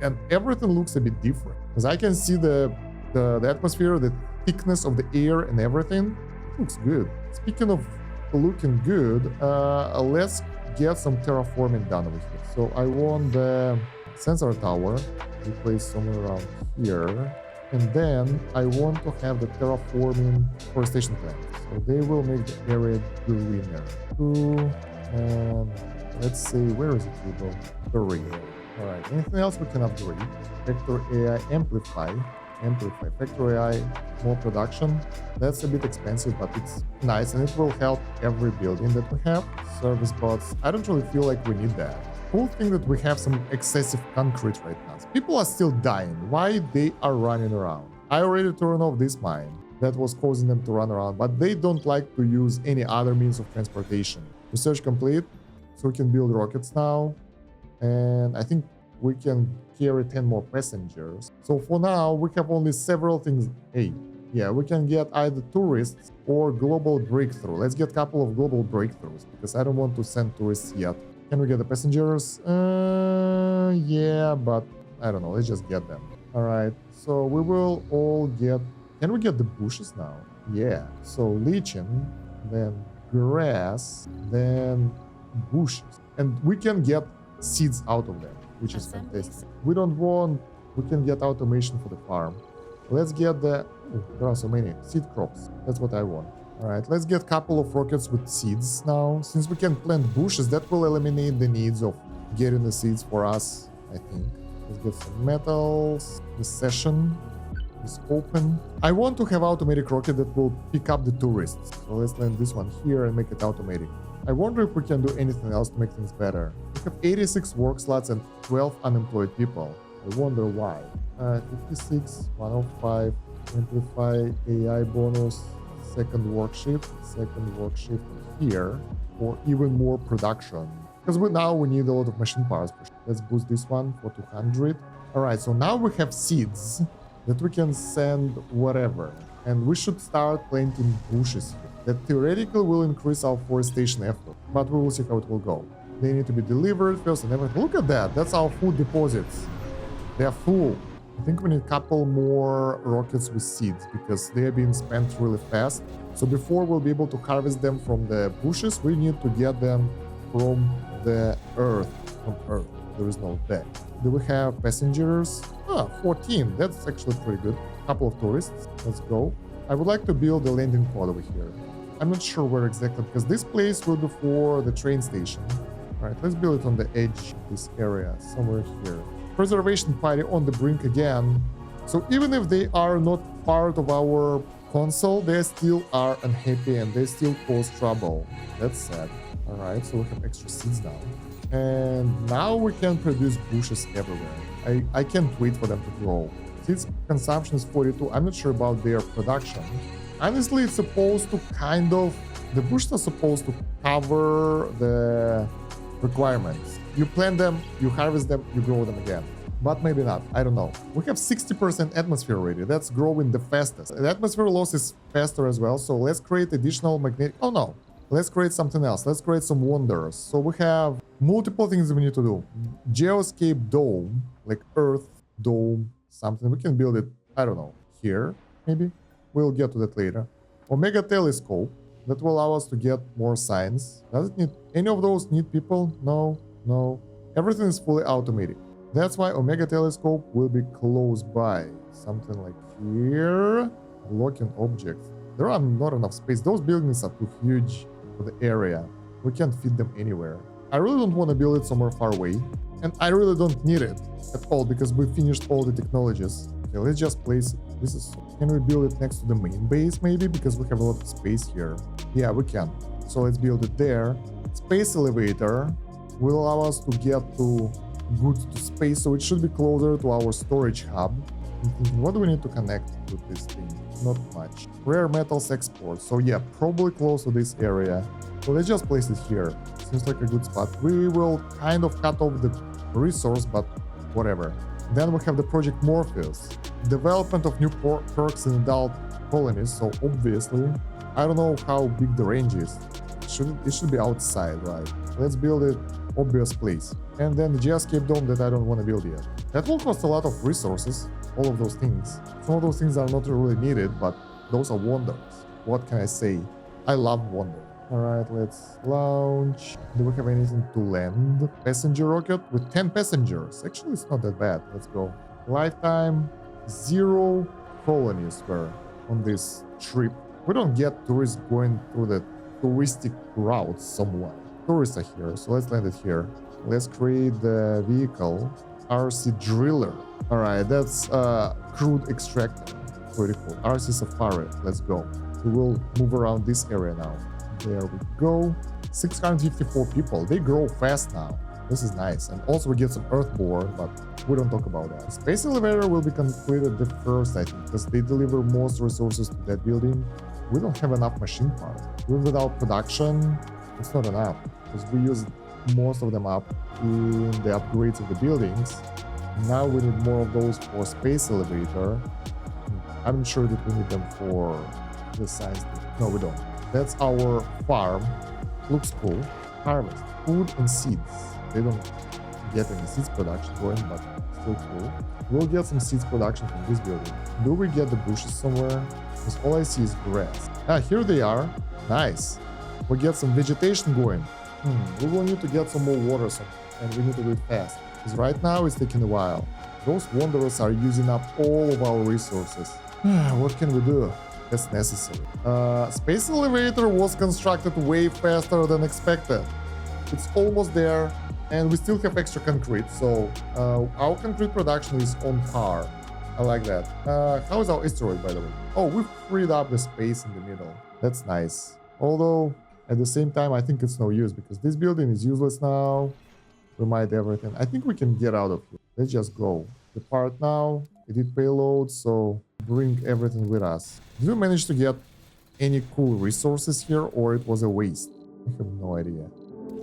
And everything looks a bit different. Because I can see the atmosphere, the thickness of the air and everything. It looks good. Speaking of looking good, let's get some terraforming done over here. So I want the sensor tower to place somewhere around here. And then I want to have the terraforming forestation plant. So they will make the area greener. 2, and let's see, where is it we go? 3. Alright, anything else we can upgrade? Vector AI amplify. Factory AI, more production. That's a bit expensive, but it's nice and it will help every building that we have. Service bots, I don't really feel like we need that. Cool thing that we have some excessive concrete right now. People are still dying. Why they are running around? I already turned off this mine that was causing them to run around, but they don't like to use any other means of transportation. Research complete, so we can build rockets now. And I think we can carry 10 more passengers. So for now, we have only several things. Hey, yeah, we can get either tourists or global breakthrough. Let's get a couple of global breakthroughs because I don't want to send tourists yet. Can we get the passengers? Yeah, but I don't know. Let's just get them. All right. So we will all get... Can we get the bushes now? Yeah. So lichen, then grass, then bushes. And we can get seeds out of them, which is fantastic. We don't want... We can get automation for the farm. Let's get the... Oh, there are so many. Seed crops. That's what I want. Alright, let's get a couple of rockets with seeds now. Since we can plant bushes, that will eliminate the needs of getting the seeds for us, I think. Let's get some metals. The session is open. I want to have automatic rocket that will pick up the tourists. So let's land this one here and make it automatic. I wonder if we can do anything else to make things better. We have 86 work slots and 12 unemployed people. I wonder why. 56, 105, amplify AI bonus. Second work shift here for even more production. Because now we need a lot of machine parts. Let's boost this one for 200. Alright, so now we have seeds that we can send whatever. And we should start planting bushes here. That theoretically will increase our forestation effort. But we will see how it will go. They need to be delivered first and everything. Look at that, that's our food deposits. They are full. I think we need a couple more rockets with seeds because they are being spent really fast. So before we'll be able to harvest them from the bushes, we need to get them from the Earth from Earth. There is no deck. Do we have passengers? 14. That's actually pretty good. Couple of tourists. Let's go. I would like to build a landing pod over here. I'm not sure where exactly, because this place will be for the train station. All right, let's build it on the edge of this area, somewhere here. Preservation party on the brink again. So even if they are not part of our console, they still are unhappy and they still cause trouble. That's sad. All right, so we have extra seeds now. And now we can produce bushes everywhere. I can't wait for them to grow. Seeds consumption is 42. I'm not sure about their production. Honestly, it's supposed to kind of... The bushes are supposed to cover the requirements. You plant them, you harvest them, you grow them again. But maybe not. I don't know. We have 60% atmosphere already. That's growing the fastest. The atmosphere loss is faster as well. So let's create additional magnetic... Oh no. Let's create something else. Let's create some wonders. So we have multiple things we need to do. Geoscape dome, like Earth dome, something. We can build it, I don't know, here, maybe. We'll get to that later. Omega telescope. That will allow us to get more science. Does it need... Any of those need people? No, no. Everything is fully automated. That's why Omega telescope will be close by. Something like here. Blocking objects. There are not enough space. Those buildings are too huge for the area. We can't fit them anywhere. I really don't want to build it somewhere far away. And I really don't need it at all because we finished all the technologies. Okay, let's just place it. This is... Can we build it next to the main base maybe? Because we have a lot of space here. Yeah, we can. So let's build it there. Space elevator will allow us to get to goods to space. So it should be closer to our storage hub. I'm thinking, what do we need to connect to this thing? Not much. Rare metals export. So yeah, probably close to this area. So let's just place it here. Seems like a good spot. We will kind of cut off the resource, but whatever. Then we have the project Morpheus. Development of new perks in adult colonies. So obviously, I don't know how big the range is. It should be outside, right? Let's build it obvious place. And then the Geoscape dome that I don't want to build yet. That will cost a lot of resources. All of those things. Some of those things are not really needed, but those are wonders. What can I say? I love wonder. All right, let's launch. Do we have anything to land? Passenger rocket with 10 passengers. Actually, it's not that bad. Let's go. Lifetime, 0 colonies were on this trip. We don't get tourists going through the touristic routes somewhere. Tourists are here, so let's land it here. Let's create the vehicle. RC Driller. All right, that's crude extractor. Pretty cool. RC Safari. Let's go. We will move around this area now. There we go. 654 people. They grow fast now. This is nice. And also we get some Earthborn, but we don't talk about that. Space elevator will be completed the first, I think, because they deliver most resources to that building. We don't have enough machine parts. Without production, it's not enough, because we use most of them up in the upgrades of the buildings. Now we need more of those for space elevator. I'm sure that we need them for the science thing. No, we don't. That's our farm. Looks cool. Harvest. Food and seeds. They don't get any seeds production going, but still cool. We'll get some seeds production from this building. Do we get the bushes somewhere? Because all I see is grass. Ah, here they are. Nice. We get some vegetation going. We will need to get some more water, and we need to do it fast. Because right now it's taking a while. Those wanderers are using up all of our resources. What can we do? That's necessary. Space elevator was constructed way faster than expected. It's almost there, and we still have extra concrete, so our concrete production is on par. I like that. How is our asteroid, by the way? Oh, we've freed up the space in the middle. That's nice. Although, at the same time, I think it's no use, because this building is useless now. We might everything. I think we can get out of here. Let's just go. Depart now. Edit payload, so bring everything with us. Did we manage to get any cool resources here, or it was a waste? I have no idea.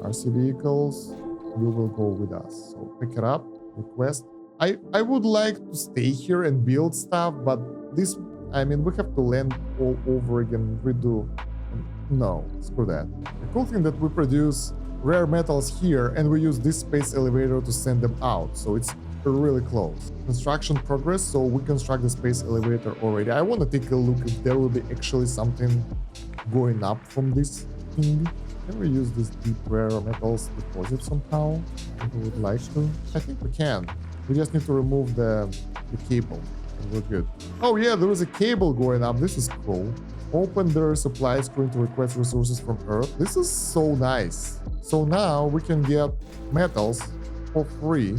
RC vehicles, you will go with us. So pick it up, request. I would like to stay here and build stuff, but this, I mean, we have to land all over again, redo. No, screw that. The cool thing that we produce rare metals here, and we use this space elevator to send them out, so it's really close. Construction progress, so we construct the space elevator already. I want to take a look if there will be actually something going up from this thing. Can we use this deep rare metals deposit somehow? I would like to. I think we can. We just need to remove the cable. And we're good. Oh yeah, there is a cable going up. This is cool. Open their supply screen to request resources from Earth. This is so nice. So now we can get metals for free,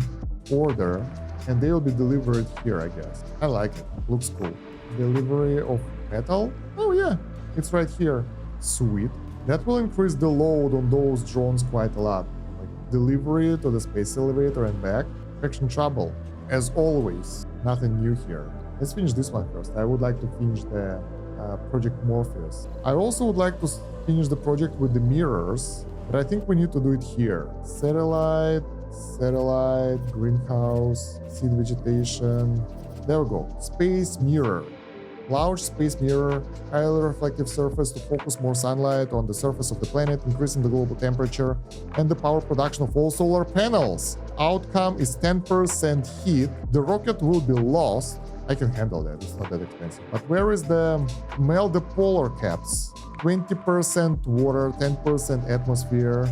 order, and they will be delivered here, I guess. I like it. Looks cool. Delivery of metal? Oh yeah, it's right here. Sweet. That will increase the load on those drones quite a lot. Like delivery to the space elevator and back. Action trouble. As always, nothing new here. Let's finish this one first. I would like to finish the Project Morpheus. I also would like to finish the project with the mirrors, but I think we need to do it here. Satellite, greenhouse, seed vegetation. There we go. Space mirror. Large space mirror, highly reflective surface to focus more sunlight on the surface of the planet, increasing the global temperature and the power production of all solar panels. Outcome is 10% heat. The rocket will be lost. I can handle that. It's not that expensive. But where is the melt the polar caps? 20% water, 10% atmosphere.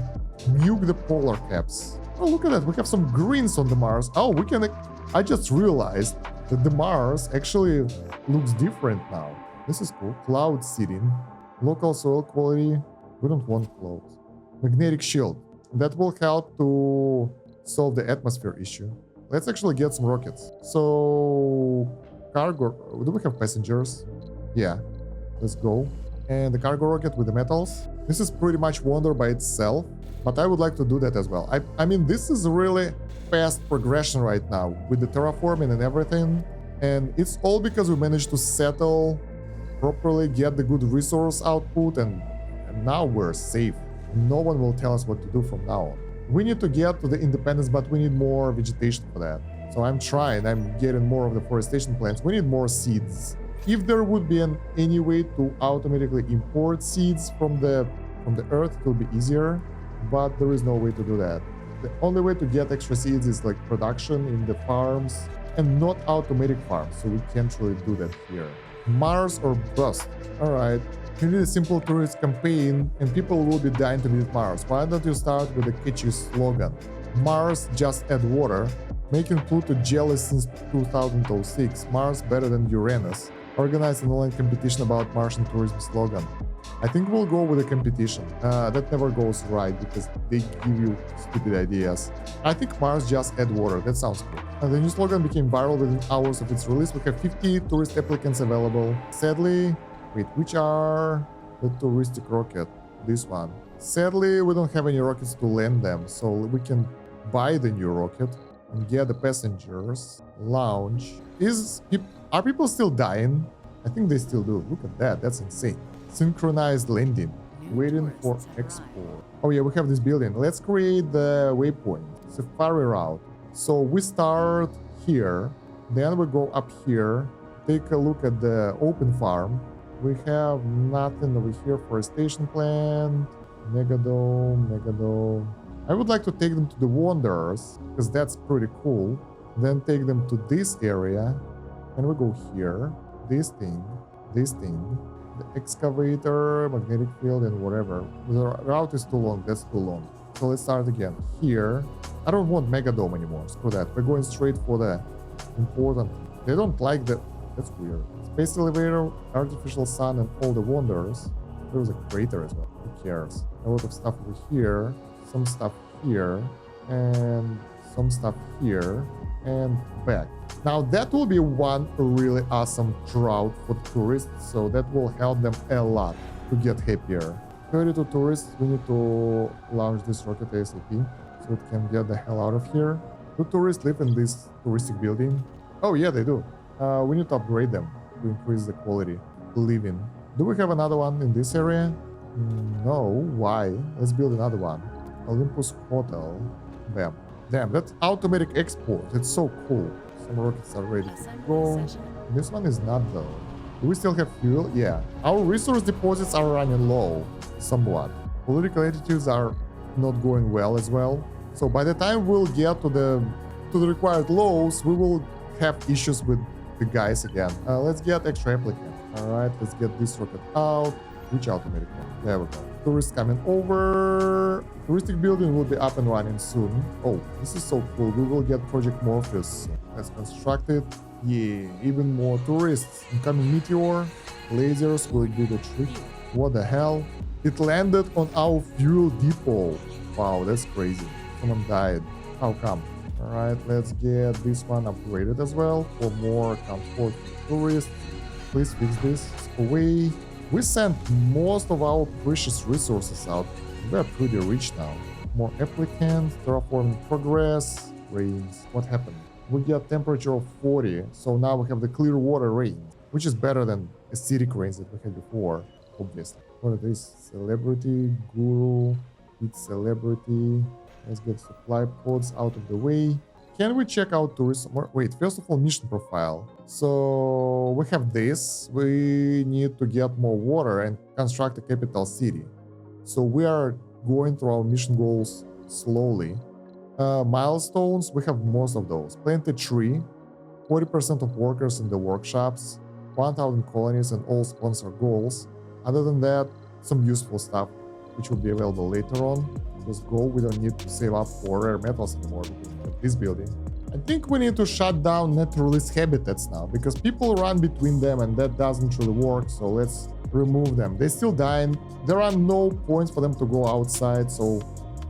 Nuke the polar caps. Oh, look at that. We have some greens on the Mars. Oh, we can... I just realized that the Mars actually looks different now. This is cool. Cloud seeding. Local soil quality. We don't want clouds. Magnetic shield. That will help to solve the atmosphere issue. Let's actually get some rockets. So... cargo... Do we have passengers? Yeah. Let's go. And the cargo rocket with the metals. This is pretty much wonder by itself. But I would like to do that as well. I mean, this is really fast progression right now with the terraforming and everything. And it's all because we managed to settle properly, get the good resource output, and now we're safe. No one will tell us what to do from now on. We need to get to the independence, but we need more vegetation for that. So I'm trying, I'm getting more of the forestation plants. We need more seeds. If there would be any way to automatically import seeds from the earth, it will be easier, but there is no way to do that. The only way to get extra seeds is like production in the farms and not automatic farms, so we can't really do that here. Mars or bust. All right, you need a simple tourist campaign and people will be dying to visit Mars. Why don't you start with a catchy slogan? Mars, just add water. Making Pluto jealous since 2006. Mars better than Uranus. Organize an online competition about Martian tourism slogan. I think we'll go with a competition. That never goes right because they give you stupid ideas. I think Mars just add water. That sounds cool. The new slogan became viral within hours of its release. We have 50 tourist applicants available. Sadly, wait, which are the touristic rocket? This one. Sadly, we don't have any rockets to land them, so we can buy the new rocket and get the passengers. Launch. Are people still dying? I think they still do. Look at that. That's insane. Synchronized landing. Waiting for export. Oh yeah, we have this building. Let's create the waypoint. Safari route. So we start here. Then we go up here. Take a look at the open farm. We have nothing over here. Forestation plant. Megadome. I would like to take them to the Wanderers, because that's pretty cool. Then take them to this area. And we go here. This thing. The excavator, magnetic field, and whatever. The route is too long. That's too long. So let's start again. Here. I don't want Megadome anymore. Screw that. We're going straight for the important. They don't like that. That's weird. Space elevator, artificial sun, and all the Wanderers. There was a crater as well. Who cares? A lot of stuff over here. Some stuff here. And some stuff here. And back. Now that will be one really awesome route for tourists, so that will help them a lot to get happier. 32 tourists, we need to launch this rocket ASAP so it can get the hell out of here. Do tourists live in this touristic building? Oh yeah, they do. We need to upgrade them to increase the quality living. Do we have another one in this area? No, why? Let's build another one. Olympus Hotel. Bam. Damn, that's automatic export. It's so cool. Some rockets are ready to go. This one is not though. Do we still have fuel? Yeah. Our resource deposits are running low, somewhat. Political attitudes are not going well as well. So by the time we'll get to the required lows, we will have issues with the guys again. Let's get extra applicants. All right, let's get this rocket out. Which automatic one? There we go. Tourists coming over. Touristic building will be up and running soon. Oh, this is so cool. We will get Project Morpheus. Let's construct it. Yeah, even more tourists. Incoming meteor. Lasers will do the trick. What the hell? It landed on our fuel depot. Wow, that's crazy. Someone died. How come? Alright, let's get this one upgraded as well for more comfort for tourists. Please fix this. Away. We sent most of our precious resources out. We're pretty rich now. More applicants, terraforming progress, rains. What happened? We get temperature of 40, so now we have the clear water rains, which is better than acidic rains that we had before, obviously. What is this? Celebrity, guru, it's celebrity. Let's get supply pods out of the way. Can we check out tourism? Wait, first of all, mission profile. So we have this. We need to get more water and construct a capital city. So we are going through our mission goals slowly. Milestones, we have most of those. Plant a tree, 40% of workers in the workshops, 1,000 colonies and all sponsor goals. Other than that, some useful stuff which will be available later on. Let's go. We don't need to save up for rare metals anymore because we have this building. I think we need to shut down naturalist habitats now because people run between them and that doesn't really work. So let's remove them. They still dying. There are no points for them to go outside. So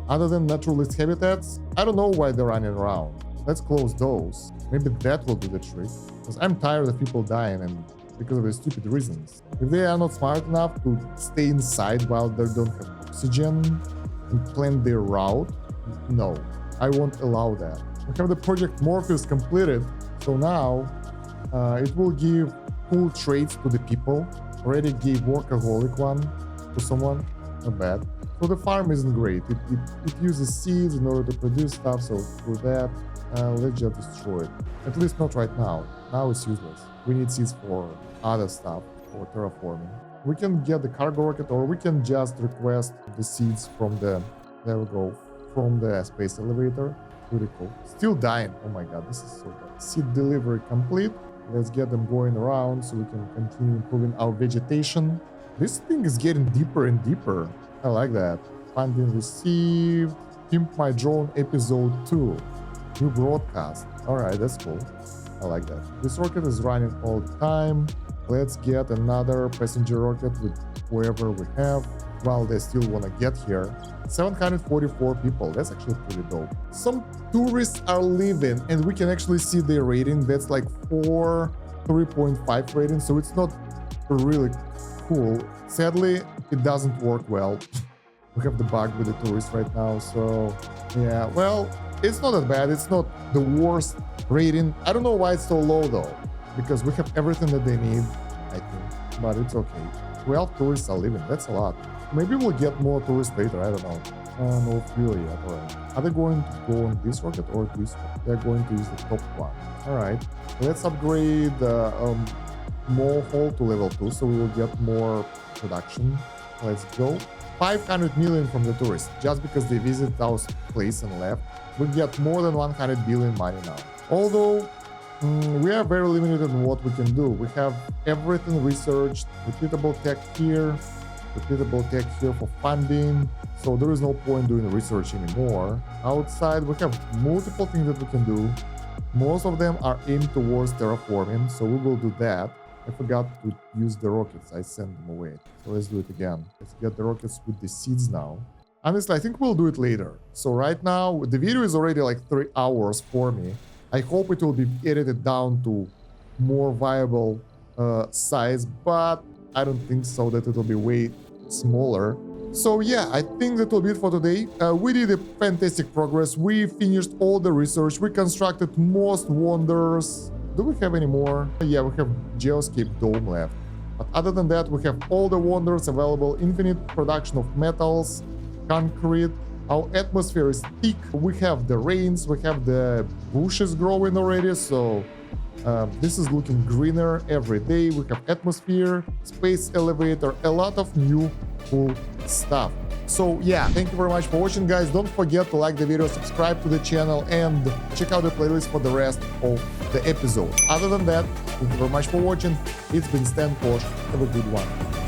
other than naturalist habitats, I don't know why they're running around. Let's close those. Maybe that will do the trick because I'm tired of people dying and because of the stupid reasons. If they are not smart enough to stay inside while they don't have oxygen and plan their route, no, I won't allow that. We have the Project Morpheus completed, so now it will give cool traits to the people. Already gave workaholic one to someone, not bad. So the farm isn't great. It uses seeds in order to produce stuff, so for that, let's just destroy it. At least not right now. Now it's useless. We need seeds for other stuff, for terraforming. We can get the cargo rocket or we can just request the seeds from the, there we go, from the space elevator. Pretty cool. Still dying. Oh my god, this is so bad. Seed delivery complete. Let's get them going around so we can continue improving our vegetation. This thing is getting deeper and deeper. I like that. Funding received. Pimp My Drone episode 2. New broadcast. Alright, that's cool. I like that. This rocket is running all the time. Let's get another passenger rocket with whoever we have while they still want to get here. 744 people. That's actually pretty dope. Some tourists are leaving and we can actually see their rating. That's like 3.5 rating. So it's not really cool. Sadly, it doesn't work well. We have the bug with the tourists right now. So yeah, well, it's not that bad. It's not the worst rating. I don't know why it's so low though, because we have everything that they need, I think, but it's okay. 12 tourists are leaving. That's a lot. Maybe we'll get more tourists later. I don't know. No fuel yet. All right. Are they going to go on this rocket or this one? They're going to use the top one. All right. Let's upgrade more hull to level 2 so we will get more production. Let's go. 500 million from the tourists just because they visited our place and left. We get more than 100 billion money now. Although we are very limited on what we can do. We have everything researched. Repeatable tech here. Repeatable tech here for funding. So there is no point doing research anymore. Outside, we have multiple things that we can do. Most of them are aimed towards terraforming, so we will do that. I forgot to use the rockets. I sent them away. So let's do it again. Let's get the rockets with the seeds now. Honestly, I think we'll do it later. So right now, the video is already like 3 hours for me. I hope it will be edited down to more viable size, but I don't think so, that it will be way smaller. So yeah, I think that will be it for today. We did a fantastic progress. We finished all the research. We constructed most wonders. Do we have any more? Yeah, we have Geoscape Dome left. But other than that, we have all the wonders available. Infinite production of metals, concrete. Our atmosphere is thick. We have the rains. We have the bushes growing already. So this is looking greener every day. We have atmosphere, space elevator, a lot of new cool stuff. So yeah, thank you very much for watching, guys. Don't forget to like the video, subscribe to the channel, and check out the playlist for the rest of the episode. Other than that, thank you very much for watching. It's been Stan Kosh. Have a good one.